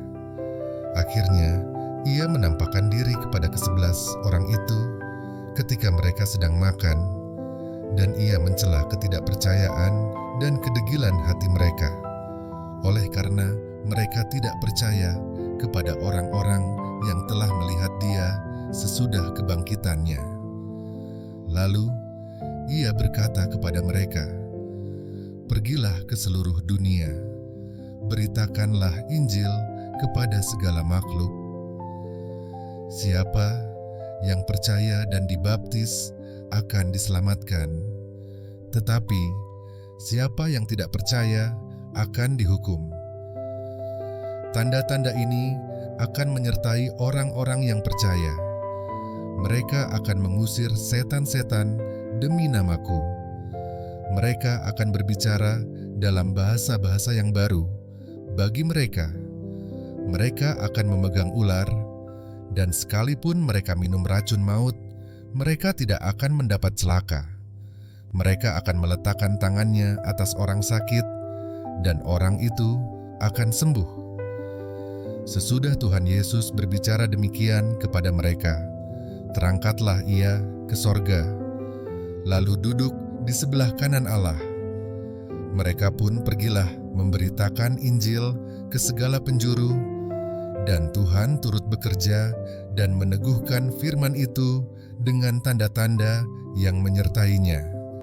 Akhirnya, ia menampakkan diri kepada ke-11 orang itu ketika mereka sedang makan, dan ia mencela ketidakpercayaan dan kedegilan hati mereka, oleh karena mereka tidak percaya kepada orang-orang yang telah melihat dia sesudah kebangkitannya. Lalu, ia berkata kepada mereka, "Pergilah ke seluruh dunia, beritakanlah Injil kepada segala makhluk. Siapa yang percaya dan dibaptis akan diselamatkan, tetapi siapa yang tidak percaya akan dihukum. Tanda-tanda ini akan menyertai orang-orang yang percaya. Mereka akan mengusir setan-setan demi namaku. Mereka akan berbicara dalam bahasa-bahasa yang baru bagi mereka. Mereka akan memegang ular, dan sekalipun mereka minum racun maut, mereka tidak akan mendapat celaka. Mereka akan meletakkan tangannya atas orang sakit, dan orang itu akan sembuh." Sesudah Tuhan Yesus berbicara demikian kepada mereka, terangkatlah ia ke sorga, lalu duduk di sebelah kanan Allah. Mereka pun pergilah memberitakan Injil ke segala penjuru, dan Tuhan turut bekerja dan meneguhkan firman itu dengan tanda-tanda yang menyertainya.